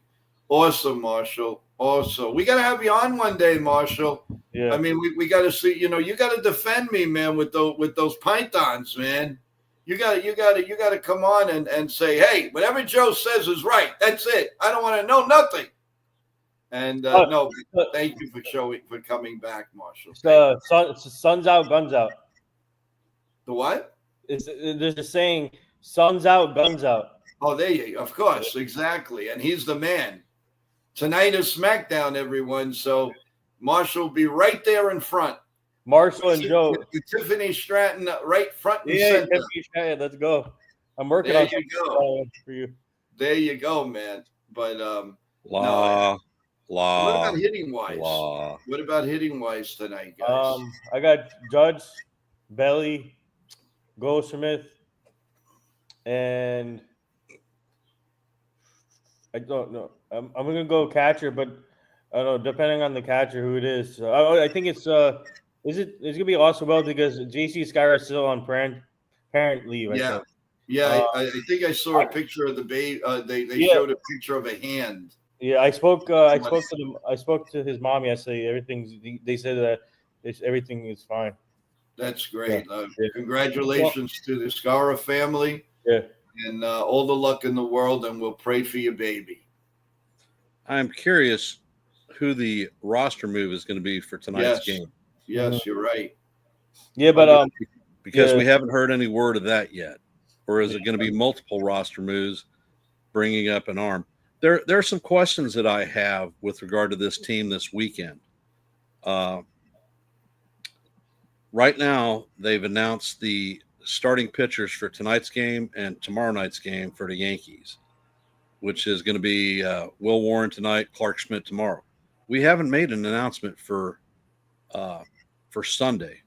awesome, Marshall. Also, we got to have you on one day, Marshall. Yeah. I mean, we got to see. You got to defend me, man, with those pythons, man. You got to come on and say, hey, whatever Joe says is right. That's it. I don't want to know nothing. And thank you for coming back, Marshall. It's sun's out, guns out. The what? There's a saying, sun's out, guns out. Oh, there you go. Of course, exactly. And he's the man. Tonight is SmackDown, everyone. So Marshall will be right there in front. Marshall and Joe. With Tiffany Stratton right front and center. Let's go. I'm working there on you go. For you. There you go, man. But what about hitting wise? What about hitting wise tonight, guys? I got Judge, Belly, Goldsmith, and I don't know. I'm gonna go catcher, but I don't know. Depending on the catcher, who it is. I think it's it's gonna be Oswald because JC Skyra is still on parent leave. I think I saw a picture of the baby. They showed a picture of a hand. Yeah, I spoke to his mom yesterday. They said that everything is fine. That's great. Congratulations to the Scara family. Yeah. And all the luck in the world, and we'll pray for your baby. I'm curious who the roster move is going to be for tonight's game. Yes, you're right. Yeah, but because we haven't heard any word of that yet. Or is it going to be multiple roster moves, bringing up an arm? There are some questions that I have with regard to this team this weekend. Right now, they've announced the starting pitchers for tonight's game and tomorrow night's game for the Yankees, which is going to be Will Warren tonight, Clark Schmidt tomorrow. We haven't made an announcement for Sunday.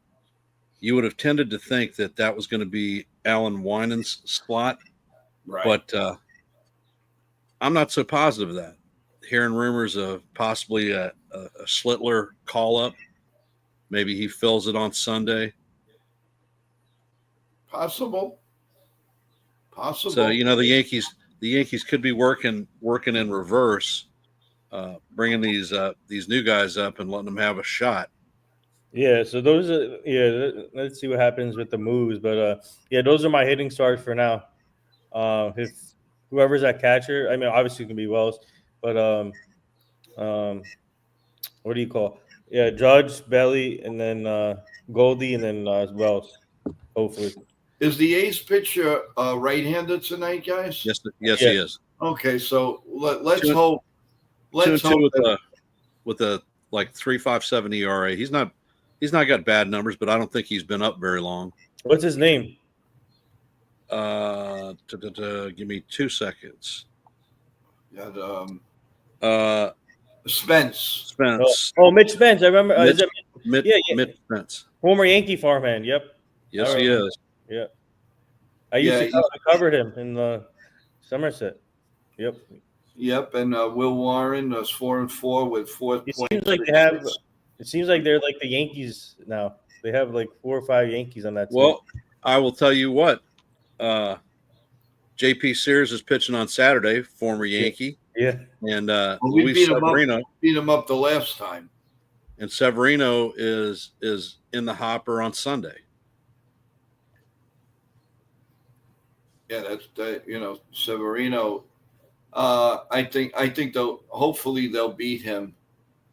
You would have tended to think that was going to be Alan Winans' spot, right? But I'm not so positive of that. Hearing rumors of possibly a Slittler call-up. Maybe he fills it on Sunday. Possible. Possible. So the Yankees could be working in reverse, bringing these new guys up and letting them have a shot. Yeah, so those are let's see what happens with the moves, but yeah, those are my hitting stars for now. If whoever's at catcher, I mean, obviously it can be Wells, but what do you call? Yeah, Judge, Belly, and then Goldie, and then Wells. Hopefully, Is the A's pitcher right-handed tonight, guys? Yes, Yeah. he is. Okay, so let's Two- hope. Let's 2-2 hope with a like 3.57 ERA. He's not got bad numbers, but I don't think he's been up very long. what's his name? Give me 2 seconds. that Spence. Spence. Oh, Mitch Spence. I remember. Mitch, Is it, Mitch, yeah, yeah. Mitch Spence. former Yankee farmhand. Yep. Yes, I he remember. is. Yeah. I used Yeah, to I covered him in the Somerset. Yep. Yep, and Will Warren is 4-4 with 4. It seems like they have. It seems like they're like the Yankees now. They have like 4 or 5 Yankees on that team. Well, I will tell you what. JP Sears is pitching on Saturday, former Yankee, yeah. and we Luis beat him Severino. up. Beat him up the last time. And Severino is in the hopper on Sunday. Yeah, that's Severino. I think hopefully they'll beat him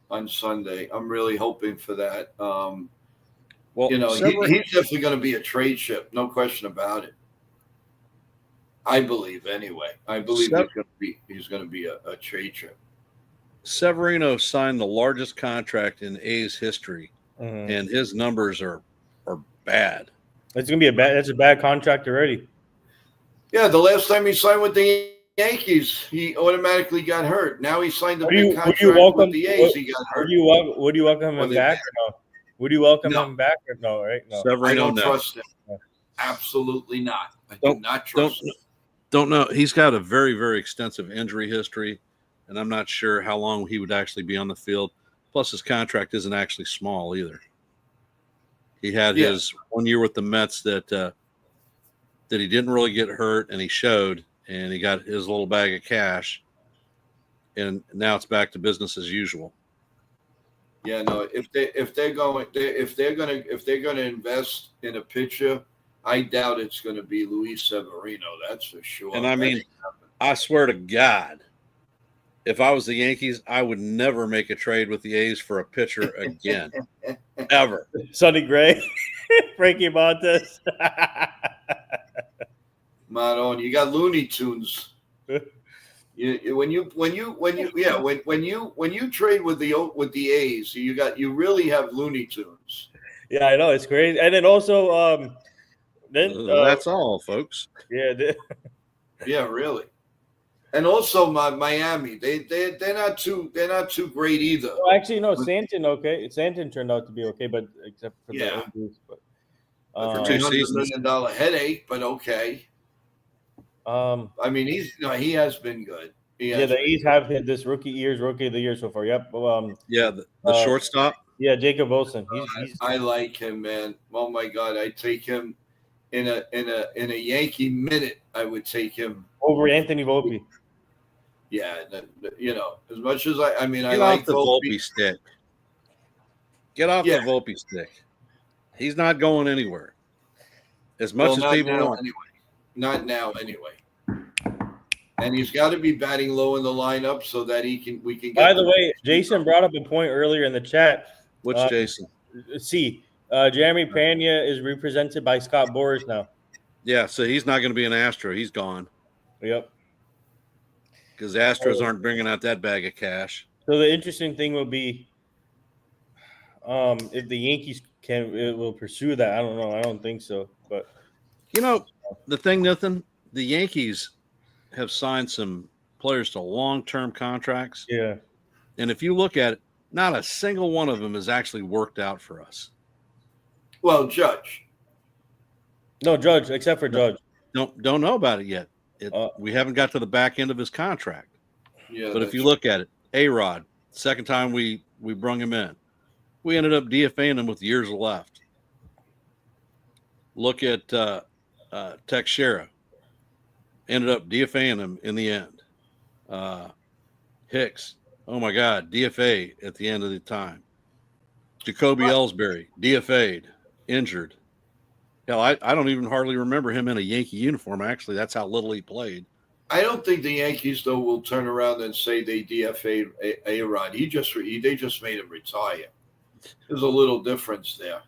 on Sunday. I'm really hoping for that. Well, he's definitely going to be a trade ship, no question about it. I believe anyway. I believe he's going to be a trade ship. Severino signed the largest contract in A's history, Mhm. and his numbers are bad. It's gonna be that's a bad contract already. Yeah, the last time he signed with the Yankees, he automatically got hurt. Now he signed a big contract with the A's. He got hurt. Would you welcome him back or no? Would you welcome him back or no? Right? No. I Severino, don't no. trust him. No. Absolutely not. I do not trust him. Don't know. He's got a very, very extensive injury history, and I'm not sure how long he would actually be on the field. Plus, his contract isn't actually small either. He had his 1 year with the Mets that he didn't really get hurt, and he showed, and he got his little bag of cash, and now it's back to business as usual. Yeah, no. If they're gonna invest in a pitcher, I doubt it's going to be Luis Severino. That's for sure. And I mean, I swear to God, if I was the Yankees, I would never make a trade with the A's for a pitcher again, ever. Sonny Gray, Frankie Montes. Maron, you got Looney Tunes. When you trade with the A's, you really have Looney Tunes. Yeah, I know, it's crazy. And then also then that's all, folks. Yeah. Yeah, really. And also Miami, they're not too great either. Well, actually, no, Stanton okay. Stanton turned out to be okay, but except for the injuries. But For 2 seasons. $200 million headache, but okay. I mean, he has been good. The A's have hit this rookie of the year so far. Yep. The shortstop. Yeah, Jacob Wilson. I like him, man. Oh my God, I take him in a Yankee minute. I would take him over Anthony Volpe. Yeah, as much as I Get like off the Volpe stick. Get off the Volpe stick. He's not going anywhere. As much as people want. Anyway. Not now, anyway. And he's got to be batting low in the lineup so that we can. By the way, Jason brought up a point earlier in the chat. Which Jason? Jeremy Pena is represented by Scott Boras now. Yeah, so he's not going to be an Astro. He's gone. Yep. Because Astros aren't bringing out that bag of cash. So the interesting thing will be if the Yankees will pursue that. I don't know. I don't think so. But the thing, Nathan, the Yankees have signed some players to long-term contracts. Yeah. And if you look at it, not a single one of them has actually worked out for us. Well, Judge. No, Judge, except for Judge. Don't know about it yet. We haven't got to the back end of his contract. Yeah. But if you look at it, A-Rod, second time we brung him in, we ended up DFAing him with years left. Look at Teixeira. ended up DFAing him in the end. Hicks, oh my God, DFA at the end of the time. Jacoby Ellsbury, DFA'd, injured. Hell, I don't even hardly remember him in a Yankee uniform. Actually, that's how little he played. I don't think the Yankees, though, will turn around and say they DFA'd A-Rod. They just made him retire. There's a little difference there.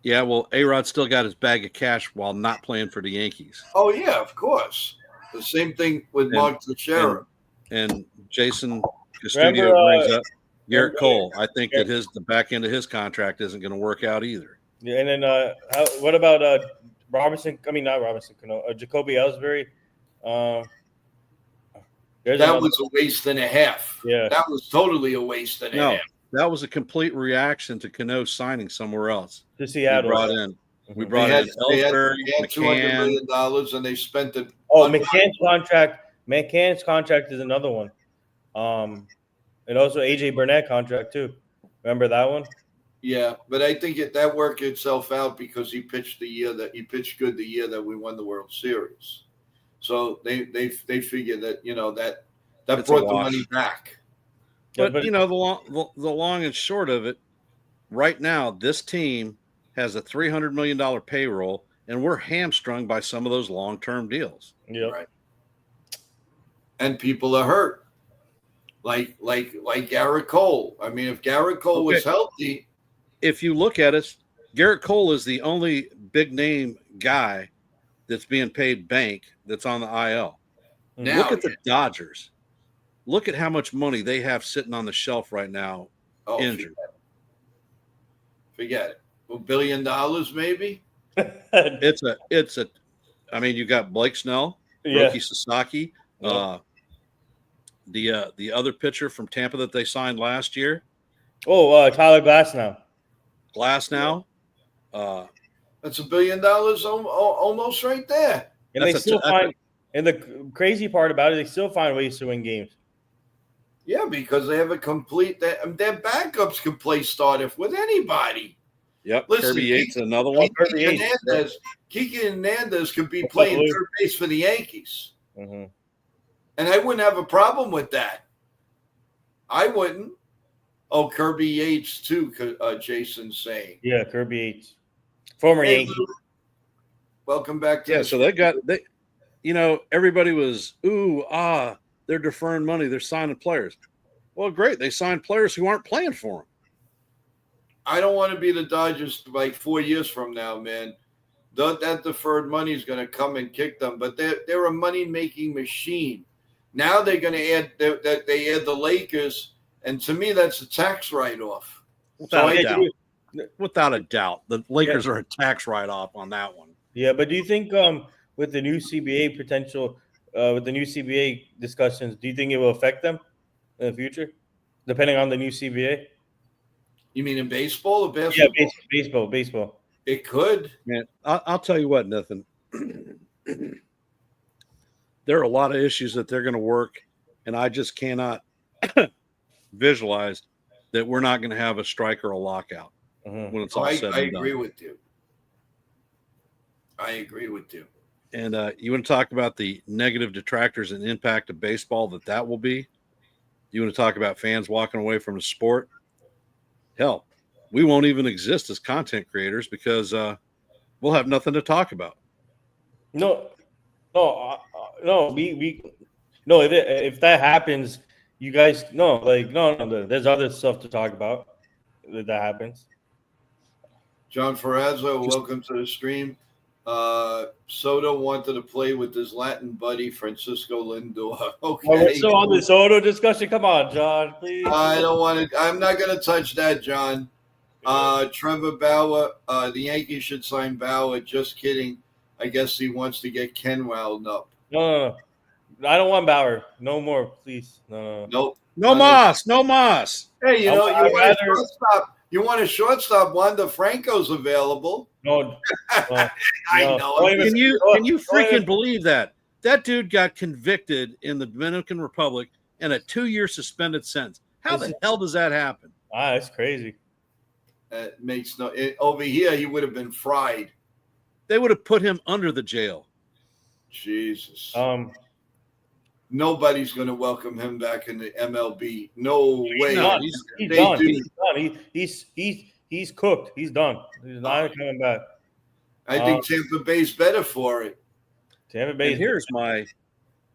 Yeah, well, A-Rod still got his bag of cash while not playing for the Yankees. Oh, yeah, of course. The same thing with Mark Teixeira. And Jason Castillo brings up Garrett Cole. I think that the back end of his contract isn't going to work out either. Yeah, and then what about Robinson? I mean, not Robinson. Jacoby Ellsbury. That was a waste and a half. Yeah, that was totally a waste and a half. That was a complete reaction to Cano signing somewhere else. To Seattle. We brought in Ellsbury, $200 million, and they spent it. Oh, McCann's contract is another one. And also AJ Burnett contract too. Remember that one? Yeah, but I think that worked itself out because he pitched good the year that we won the World Series. So they figured that that brought the money back. But the long and short of it, right now this team has a $300 million payroll, and we're hamstrung by some of those long-term deals. Yeah, right. And people are hurt, like Garrett Cole. I mean, if Garrett Cole was healthy, if you look at it, Garrett Cole is the only big name guy that's being paid bank that's on the IL. Now, look at the Dodgers. Look at how much money they have sitting on the shelf right now, injured. Forget it. $1 billion, maybe. It's a. I mean, you got Blake Snell, Roki Sasaki, the other pitcher from Tampa that they signed last year. Tyler Glasnow. That's $1 billion almost right there. And they still find. And the crazy part about it, they still find ways to win games. Yeah, because they have a complete. Their backups can play start with anybody. Yep. Listen, Kirby Yates, another one. Kike Hernandez could be playing third base for the Yankees. Mm-hmm. And I wouldn't have a problem with that. I wouldn't. Oh, Kirby Yates, too, Jason's saying. Yeah, Kirby Yates. Former Yankee. Welcome back to so everybody was, they're deferring money. They're signing players. Well, great. They signed players who aren't playing for them. I don't want to be the Dodgers like 4 years from now, man. That deferred money is going to come and kick them, but they're a money-making machine. Now they're going to add they add the Lakers, and to me, that's a tax write-off. Without a doubt. The Lakers are a tax write-off on that one. Yeah, but do you think with the new CBA potential, with the new CBA discussions, do you think it will affect them in the future, depending on the new CBA? You mean in baseball or basketball? Yeah, baseball. It could. Man, I'll tell you what, Nathan. There are a lot of issues that they're going to work, and I just cannot visualize that we're not going to have a strike or a lockout when it's all said and done. I agree with you. And you want to talk about the negative detractors and impact of baseball that will be? You want to talk about fans walking away from the sport? Hell, we won't even exist as content creators because we'll have nothing to talk about. If that happens, you guys no. There's other stuff to talk about if that happens. John Ferrazzo, welcome to the stream. Soto wanted to play with his Latin buddy Francisco Lindor. Okay, we're still on the Soto discussion. Come on, John, please. I don't want to. I'm not going to touch that, John. Trevor Bauer. The Yankees should sign Bauer. Just kidding. I guess he wants to get Ken wound up. No. I don't want Bauer. No more, please. No. Nope. No Moss. Hey, you want a shortstop? Wander Franco's available. No. I know. Can you freaking believe that? That dude got convicted in the Dominican Republic and a 2-year suspended sentence. How the hell does that happen? That's crazy. That makes over here, he would have been fried. They would have put him under the jail. Jesus. Um, Nobody's going to welcome him back in the MLB. No way. No, he's They done. do. He's done. He's cooked. He's done. He's not coming back. I think Tampa Bay's better for it. Tampa Bay. And here's my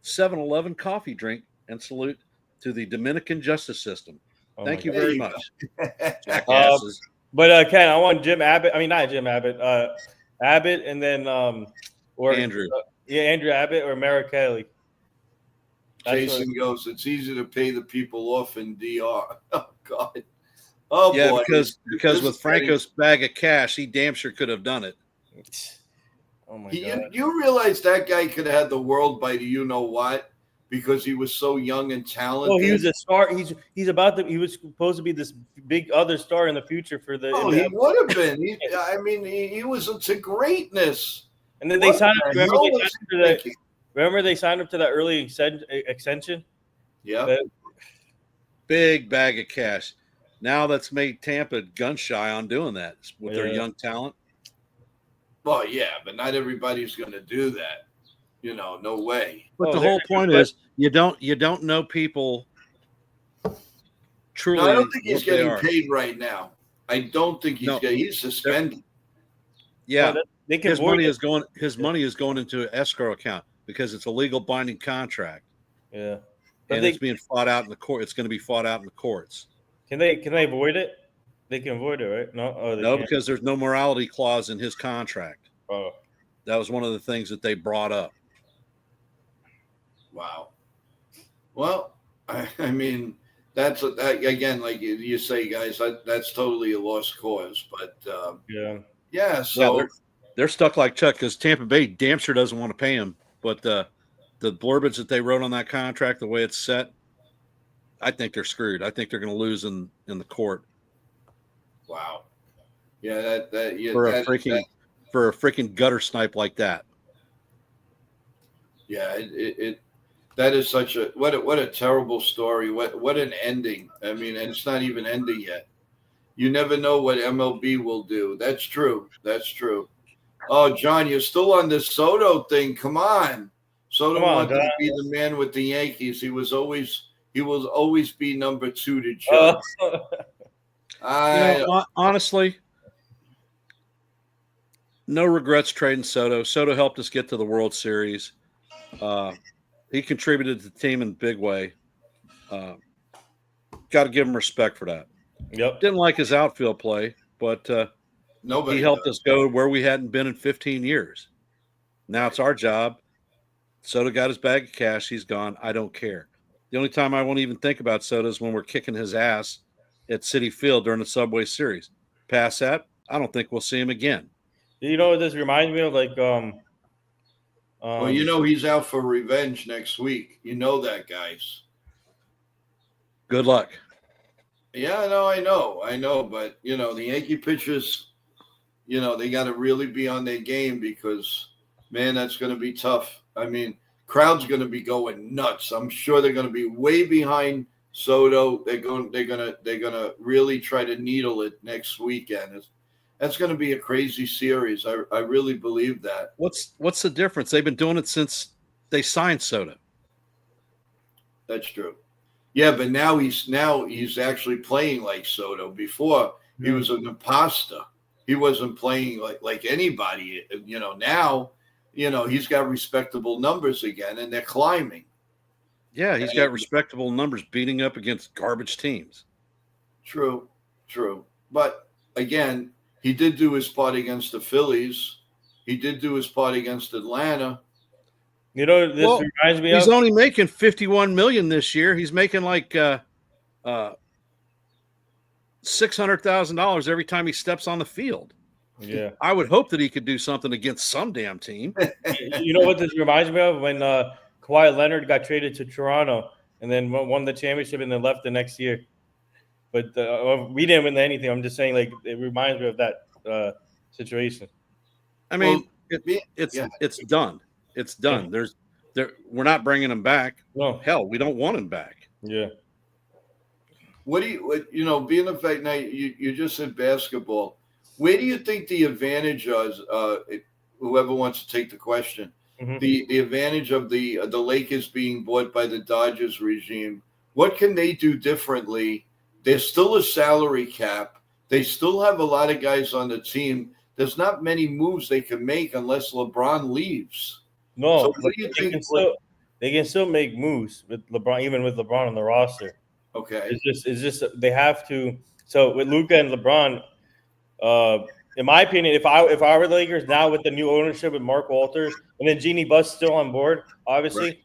7-Eleven coffee drink and salute to the Dominican justice system. Thank you There very you much. go. Jackasses. But Ken, I want Jim Abbott. I mean, not Jim Abbott. Abbott, and then or Andrew. Andrew Abbott or Mara Kelly. Jason goes, it's easy to pay the people off in DR. Oh, God. Oh, Yeah, boy. because with Franco's bag of cash, he damn sure could have done it. Oh, my God. You realize that guy could have had the world by you know what? Because he was so young and talented. Well, he was a star. He was supposed to be this big other star in the future for the. Oh, he would have been. He was into greatness. And then they signed him. Remember Remember they signed him to that early extension? Yeah. Big bag of cash. Now that's made Tampa gun shy on doing that with their young talent. Well, yeah, but not everybody's going to do that. No way. But the whole point is you don't know people truly. No, I don't think he's getting are. paid right now. I don't think he's suspended. Yeah. Well, his money is going into an escrow account because it's a legal binding contract. Yeah. And it's being fought out in the court. It's going to be fought out in the courts. Can they avoid it? They can avoid it, right? No, no, because there's no morality clause in his contract. Oh, that was one of the things that they brought up. Wow. Well, I mean, that's again, like you say, guys. That's totally a lost cause. But yeah. So they're stuck like Chuck because Tampa Bay damn sure doesn't want to pay him. But the verbiage that they wrote on that contract, the way it's set, I think they're screwed. I think they're going to lose in the court. Wow. Yeah, for a freaking gutter snipe like that. Yeah, that is such a what a terrible story. What an ending. I mean, and it's not even ending yet. You never know what MLB will do. That's true. That's true. Oh, John, you're still on this Soto thing. Come on. Soto wanted to be the man with the Yankees. He will always be number 2 to Judge. Honestly, no regrets trading Soto. Soto helped us get to the World Series. He contributed to the team in a big way. Got to give him respect for that. Yep. Didn't like his outfield play, but he helped us go where we hadn't been in 15 years. Now it's our job. Soto got his bag of cash. He's gone. I don't care. The only time I won't even think about Soto is when we're kicking his ass at Citi Field during the Subway Series. Past that, I don't think we'll see him again. You know what this reminds me of? Like, well, he's out for revenge next week. You know that, guys. Good luck. Yeah, no, I know. But, the Yankee pitchers, they got to really be on their game because, man, that's going to be tough. I mean, crowd's going to be going nuts. I'm sure they're going to be way behind Soto. They're going to really try to needle it next weekend. That's going to be a crazy series. I really believe that. What's the difference? They've been doing it since they signed Soto. That's true. Yeah, but now he's actually playing like Soto. Before he was an imposter. He wasn't playing like anybody. Now, he's got respectable numbers again, and they're climbing. Yeah, he's got respectable numbers beating up against garbage teams. True. But again, he did do his part against the Phillies. He did do his part against Atlanta. This reminds me he's only making $51 million this year. He's making like $600,000 every time he steps on the field. Yeah, I would hope that he could do something against some damn team. You know what this reminds me of? When Kawhi Leonard got traded to Toronto and then won the championship and then left the next year. But we didn't win anything. I'm just saying, like, it reminds me of that situation. I mean, it's done. It's done. We're not bringing him back. No, hell, we don't want him back. Yeah. Being the fact now you just said basketball, where do you think the advantage is? Whoever wants to take the question, Mhm. the advantage of the Lakers being bought by the Dodgers regime. What can they do differently? There's still a salary cap. They still have a lot of guys on the team. There's not many moves they can make unless LeBron leaves. So No, what but do you they think? can still make moves with LeBron, even with LeBron on the roster. Okay. It's just they have to. So with Luka and LeBron, in my opinion, if I were the Lakers now with the new ownership with Mark Walters and then Jeannie Buss still on board, obviously,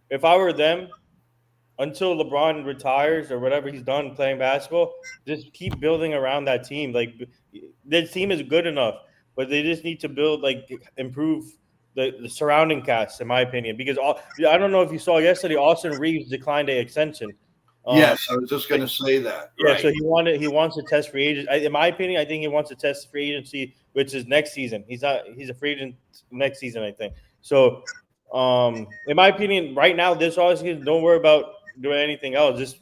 if I were them, until LeBron retires or whatever he's done playing basketball, just keep building around that team. Like this team is good enough, but they just need to build improve the surrounding cast, in my opinion. Because I don't know if you saw yesterday, Austin Reeves declined an extension. Yes, I was just going to say that. Yeah, Right. so he wants to test free agent. In my opinion, I think he wants to test free agency, which is next season. He's a free agent next season, I think. So, in my opinion, right now, this offseason, don't worry about doing anything else. Just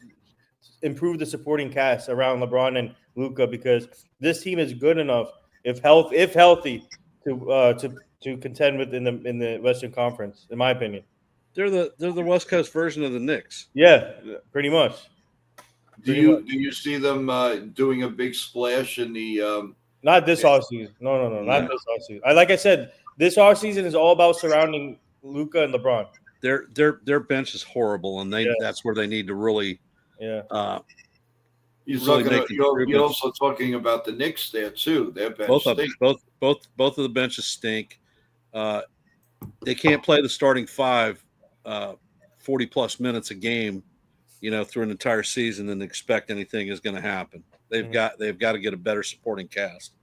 improve the supporting cast around LeBron and Luka because this team is good enough, if healthy, to contend with in the Western Conference. In my opinion, They're the West Coast version of the Knicks. yeah, pretty much. Do you see them doing a big splash in the? Not this offseason. No, not this offseason. Like I said, this offseason is all about surrounding Luka and LeBron. Their bench is horrible, and Yeah. that's where they need to really Yeah. You're also talking about the Knicks there too. Their bench both of stinks. both of the benches stink. They can't play the starting five 40 plus minutes a game, through an entire season and expect anything is going to happen. They've got to get a better supporting cast.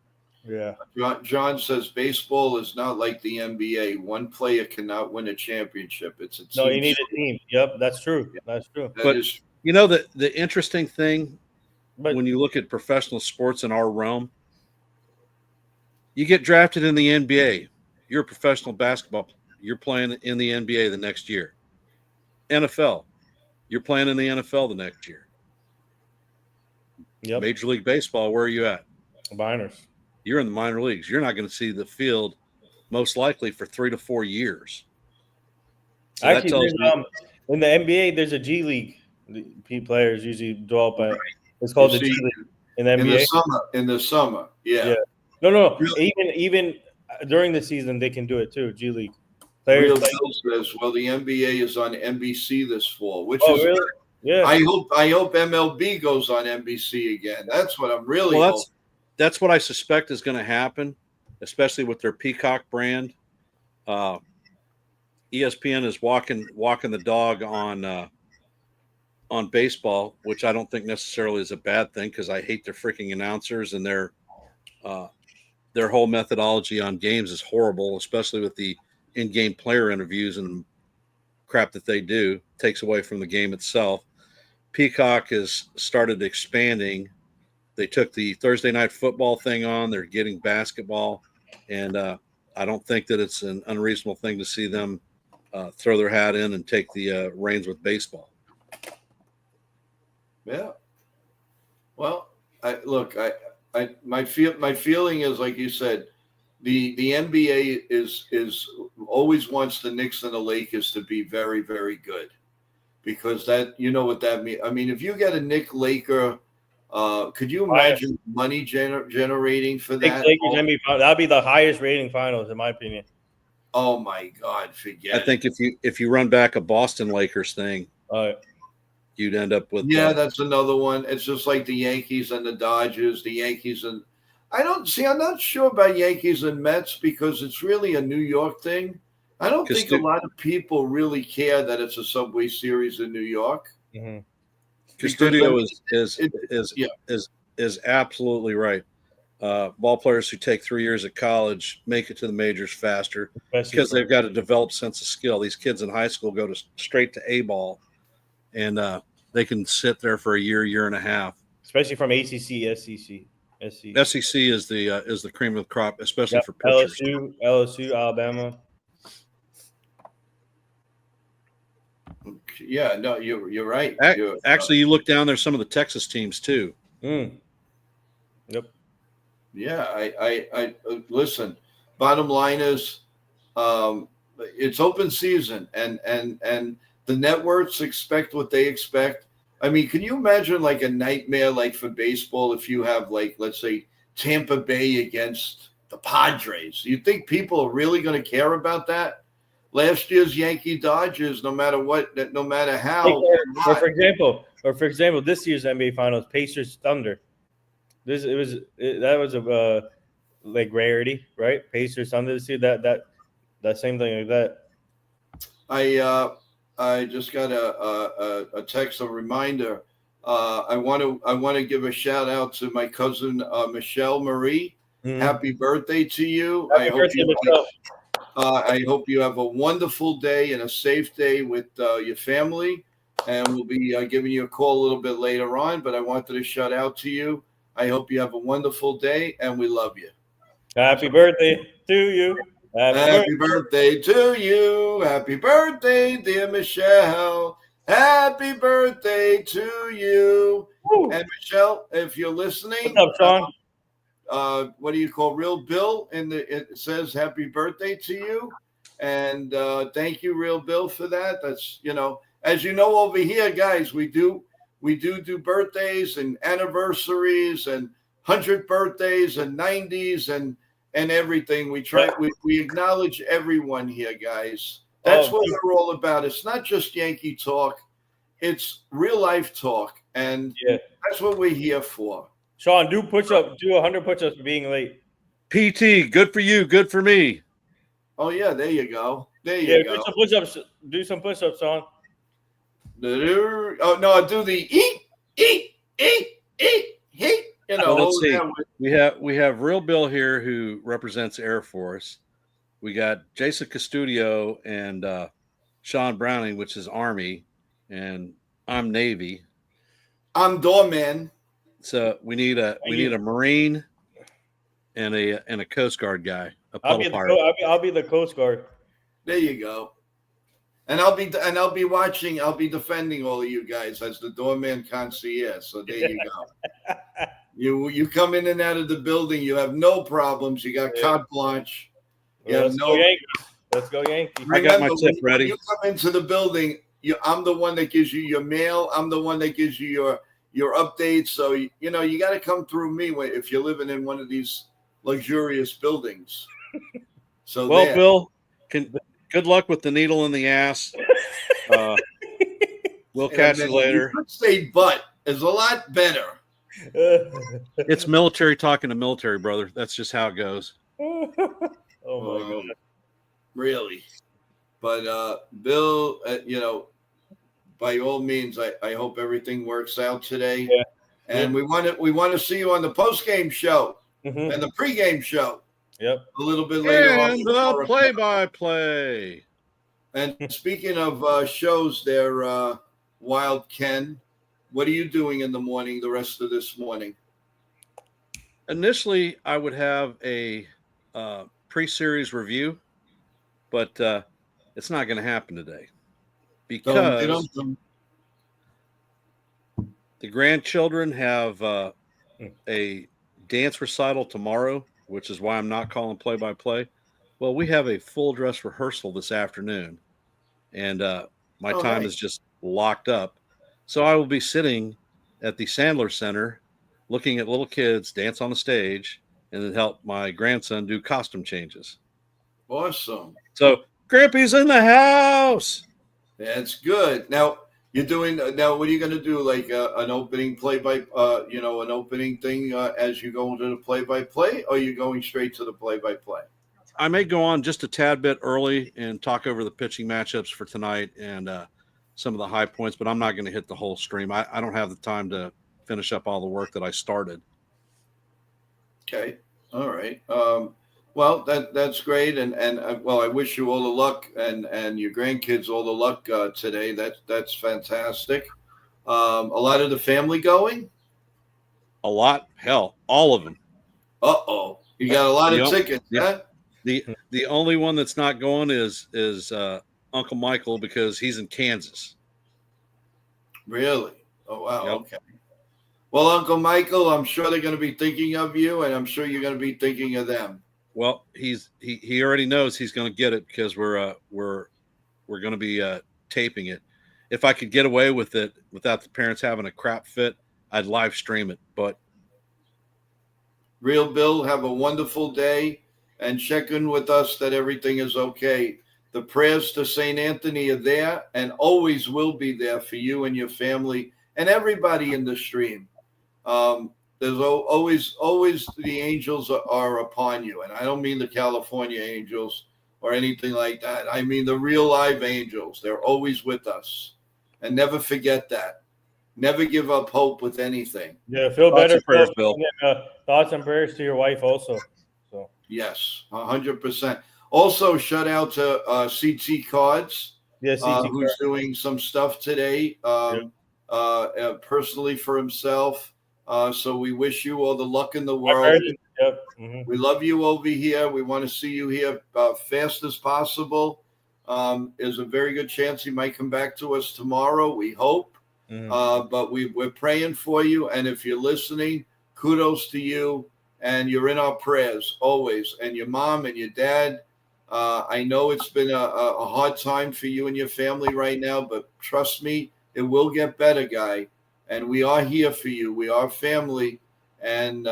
Yeah. John says baseball is not like the NBA. One player cannot win a championship. It's a team. No, you need a team. Yep, that's true. That's true. That is, the interesting thing, But when you look at professional sports in our realm, you get drafted in the NBA. You're a professional basketball. You're playing in the NBA the next year. NFL, you're playing in the NFL the next year. yep, Major League Baseball, where are you at? Miners. You're in the minor leagues. You're not going to see the field most likely for 3 to 4 years. So Actually, that tells me, in the NBA, there's a G League. The players usually develop at. It's called the G League in the NBA. in the summer. Yeah. No. Really? Even during the season, they can do it too. G League Real players. Bill says, well, the NBA is on NBC this fall, which Oh, is really? Yeah. I hope MLB goes on NBC again. That's what I'm really hoping. That's what I suspect is going to happen, especially with their Peacock brand. ESPN is walking the dog on baseball, which I don't think necessarily is a bad thing because I hate their freaking announcers and their whole methodology on games is horrible, especially with the in-game player interviews and crap that they do. Takes away from the game itself. Peacock has started expanding. They took the Thursday night football thing on. They're getting basketball, and I don't think that it's an unreasonable thing to see them throw their hat in and take the reins with baseball. Yeah. Well, my feeling is, like you said, the NBA is always wants the Knicks and the Lakers to be very, very good, because that, what that means. I mean, if you get a Knick Laker, could you imagine money generating for that? That'd be the highest rating finals in my opinion. Oh my God, forget. I think if you run back a Boston Lakers thing, you'd end up with that's another one. It's just like the Yankees and the Dodgers, the Yankees and I'm not sure about Yankees and Mets because it's really a New York thing. I don't think a lot of people really care that it's a Subway Series in New York. Mm-hmm. Custodio is absolutely right. Ball players who take 3 years at college make it to the majors faster because they've got a developed sense of skill. These kids in high school go straight to A ball, and they can sit there for a year and a half. Especially from ACC, SEC. SEC is the cream of the crop, especially for pitchers. LSU, Alabama. Yeah, no, you're right. Actually, you look down there, some of the Texas teams too. Yep. Yeah, I listen. Bottom line is, It's open season, and the networks expect what they expect. I mean, can you imagine like a nightmare like for baseball if you have like, let's say, Tampa Bay against the Padres? You think people are really going to care about that? Last year's Yankee Dodgers, no matter what, no matter how. Or for example, this year's NBA Finals, Pacers Thunder. That was a like rarity, right? Pacers Thunder to see that same thing like that. I just got a text, a reminder. I want to give a shout out to my cousin Michelle Marie. Mhm. Happy birthday to you. Happy birthday, Michelle. I hope you have a wonderful day and a safe day with your family. And we'll be giving you a call a little bit later on. But I wanted to shout out to you. I hope you have a wonderful day, and we love you. Happy birthday to you. Happy birthday to you. Happy birthday, dear Michelle. Happy birthday to you. Woo. And Michelle, if you're listening, What's up, Sean? what do you call Real Bill? It says happy birthday to you. And thank you, Real Bill, for that. That's, as you know, over here, guys, we do birthdays and anniversaries and 100th birthdays and 90s and everything. We try, we acknowledge everyone here, guys. That's what we're all about. It's not just Yankee talk. It's real life talk. And that's what we're here for. Sean, do 100 push-ups for being late. PT, good for you, good for me. Oh, yeah, there you go. There you go. Do some push-ups, Sean. Oh, no, do the eat. Let's see. We have Real Bill here who represents Air Force. We got Jason Custodio and Sean Browning, which is Army, and I'm Navy. I'm Doorman. So we need a Marine and a Coast Guard guy. I'll be the Coast Guard. There you go. And I'll be watching. I'll be defending all of you guys as the doorman concierge. So there you go. You come in and out of the building. You have no problems. You got carte blanche. Let's go Yankees. Let's go Yankees. I got my tip ready. When you come into the building, I'm the one that gives you your mail. I'm the one that gives you your updates. So you got to come through me if you're living in one of these luxurious buildings. So Bill, good luck with the needle in the ass. We'll catch you later. You could say "but" is a lot better. It's military talking to military, brother. That's just how it goes. Oh my God. Really. But Bill, by all means, I hope everything works out today. Yeah. And we want to see you on the post-game show and the pre-game show. Yep. A little bit later on. And the play-by-play. And speaking of shows there, Wild Ken, what are you doing in the morning, the rest of this morning? Initially, I would have a pre-series review, but it's not going to happen today because the grandchildren have a dance recital tomorrow, which is why I'm not calling play-by-play. Well, we have a full dress rehearsal this afternoon, and my time is just locked up. So I will be sitting at the Sandler Center looking at little kids dance on the stage and then help my grandson do costume changes. Awesome. So Grampy's in the house. That's good. Now what are you going to do? Like an opening an opening thing as you go into the play-by-play, or are you going straight to the play-by-play? I may go on just a tad bit early and talk over the pitching matchups for tonight and some of the high points, but I'm not going to hit the whole stream. I don't have the time to finish up all the work that I started. Okay. All right. Well, that's great. And I wish you all the luck and your grandkids all the luck today. That's fantastic. A lot of the family going? A lot? Hell, all of them. Uh-oh. You got a lot of tickets, huh? The only one that's not going is Uncle Michael because he's in Kansas. Really? Oh, wow. Yep. Okay. Well, Uncle Michael, I'm sure they're going to be thinking of you, and I'm sure you're going to be thinking of them. Well, he already knows he's going to get it because we're going to be taping it. If I could get away with it without the parents having a crap fit, I'd live stream it. But Real Bill, have a wonderful day and check in with us that everything is okay. The prayers to St. Anthony are there and always will be there for you and your family and everybody in the stream. There's always the angels are upon you. And I don't mean the California angels or anything like that. I mean the real live angels. They're always with us. And never forget that. Never give up hope with anything. Yeah, feel Thoughts better. and prayers, Bill. Thoughts and prayers to your wife also. So Yes, 100%. Also, shout out to CT Cards, yes, who's doing some stuff today personally for himself. So we wish you all the luck in the world. Yep. Mm-hmm. We love you over here. We want to see you here fast as possible. There's a very good chance he might come back to us tomorrow. We hope. Mm-hmm. But we're praying for you. And if you're listening, kudos to you. And you're in our prayers always. And your mom and your dad. I know it's been a hard time for you and your family right now, but trust me, it will get better, guy. And we are here for you. We are family. And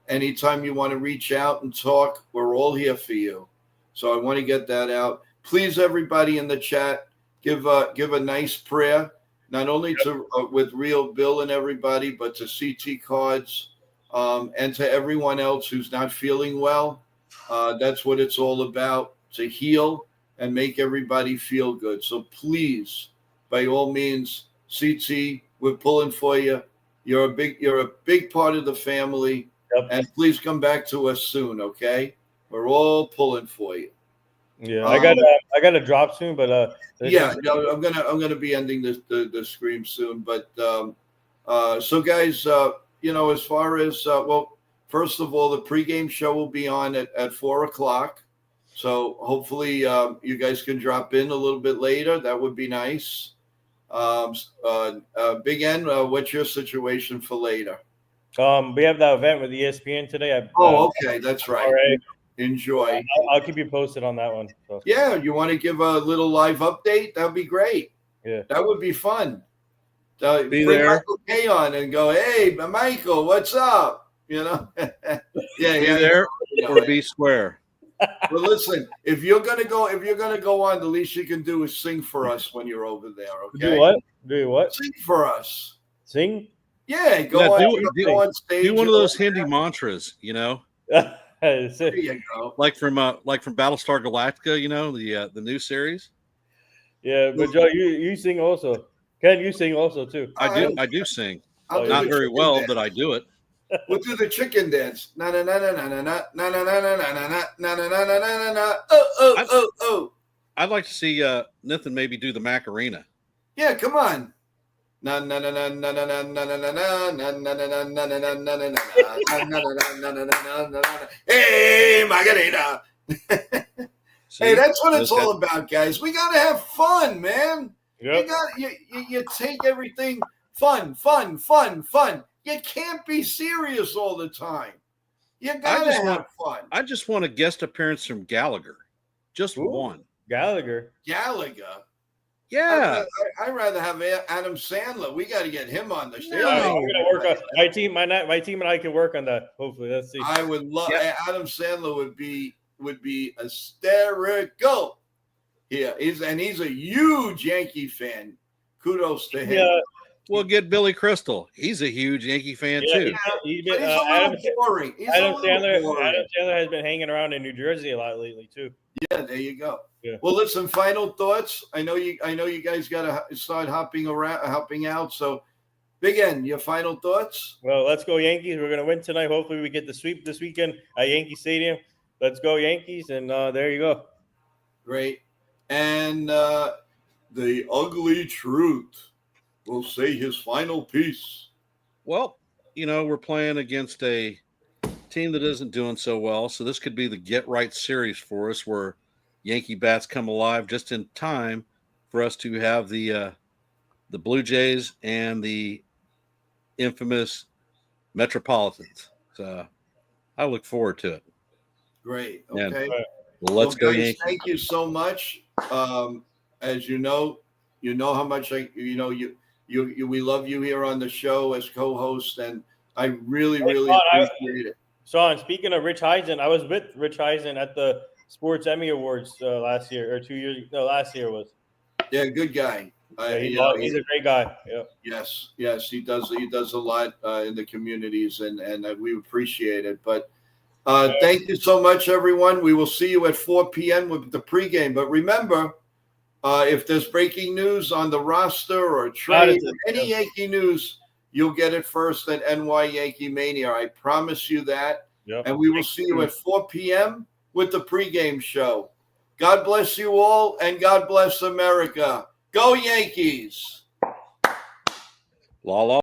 anytime you want to reach out and talk, we're all here for you. So I want to get that out. Please, everybody in the chat, give a nice prayer, not only to with Real Bill and everybody, but to CT Cards and to everyone else who's not feeling well. That's what it's all about, to heal and make everybody feel good. So please, by all means, CT, we're pulling for you. You're a big part of the family. Yep. And please come back to us soon, okay? We're all pulling for you. Yeah, I got to drop soon, but I'm gonna be ending the stream soon. But so guys, as far as first of all, the pregame show will be on at 4:00. So hopefully you guys can drop in a little bit later. That would be nice. Big N, what's your situation for later? we have that event with ESPN today. Okay, that's right. Right. Enjoy. I'll keep you posted on that one. So. Yeah, you want to give a little live update? That'd be great. Yeah, that would be fun. Be bring there. Michael K on and go, hey, Michael, what's up? Yeah. Be there or be square. Well, listen, if you're gonna go on, the least you can do is sing for us when you're over there. Okay. Do what? Sing for us. Sing. Yeah, go on stage. Do one of those Hindi mantras, There you go. like from Battlestar Galactica, the new series. Yeah, but Joe, you sing also. Ken, you sing also too. I do sing. I'll Not do very well, but I do it. We'll do the chicken dance. Na na na na na na na na na na na na na na na na. Oh. I'd like to see Nathan maybe do the Macarena. Yeah, come on. Na na na na na na na na na na na na na na na na na. Hey, Margarita. Hey, that's what it's all about, guys. We gotta have fun, man. Yep. You take everything fun. You can't be serious all the time. You gotta have fun. I just want a guest appearance from Gallagher. Just one. Gallagher. Yeah. I'd rather have Adam Sandler. We got to get him on the show. I'm gonna work on my team and I can work on that. Hopefully, let's see. I would love Adam Sandler would be hysterical. Yeah, he's a huge Yankee fan. Kudos to him. Yeah. We'll get Billy Crystal. He's a huge Yankee fan too. He's a little boring. Adam Sandler has been hanging around in New Jersey a lot lately too. Yeah, there you go. Yeah. Well, listen. Final thoughts. I know you guys got to start hopping out. So, Big N, your final thoughts. Well, let's go Yankees. We're gonna win tonight. Hopefully, we get the sweep this weekend at Yankee Stadium. Let's go Yankees, and there you go. Great. And the ugly truth will say his final piece. Well, we're playing against a team that isn't doing so well, so this could be the get right series for us, where Yankee bats come alive just in time for us to have the Blue Jays and the infamous Metropolitans. So I look forward to it. Great. Yeah. Okay. Well, let's go guys, Yankees. thank you so much. As you know how much we love you here on the show as co-host, and I really appreciate it. Sean, speaking of Rich Eisen, I was with Rich Eisen at the Sports Emmy Awards last year or 2 years. No, last year was. Yeah, good guy. Yeah, he's a great guy. Yeah. Yes, he does a lot in the communities, and we appreciate it. But thank you so much, everyone. We will see you at 4 p.m. with the pregame. But remember, if there's breaking news on the roster or trade, any Yankee news, you'll get it first at NY Yankee Mania. I promise you that. Yep. And we will see you at 4 p.m. with the pregame show. God bless you all, and God bless America. Go Yankees! La la.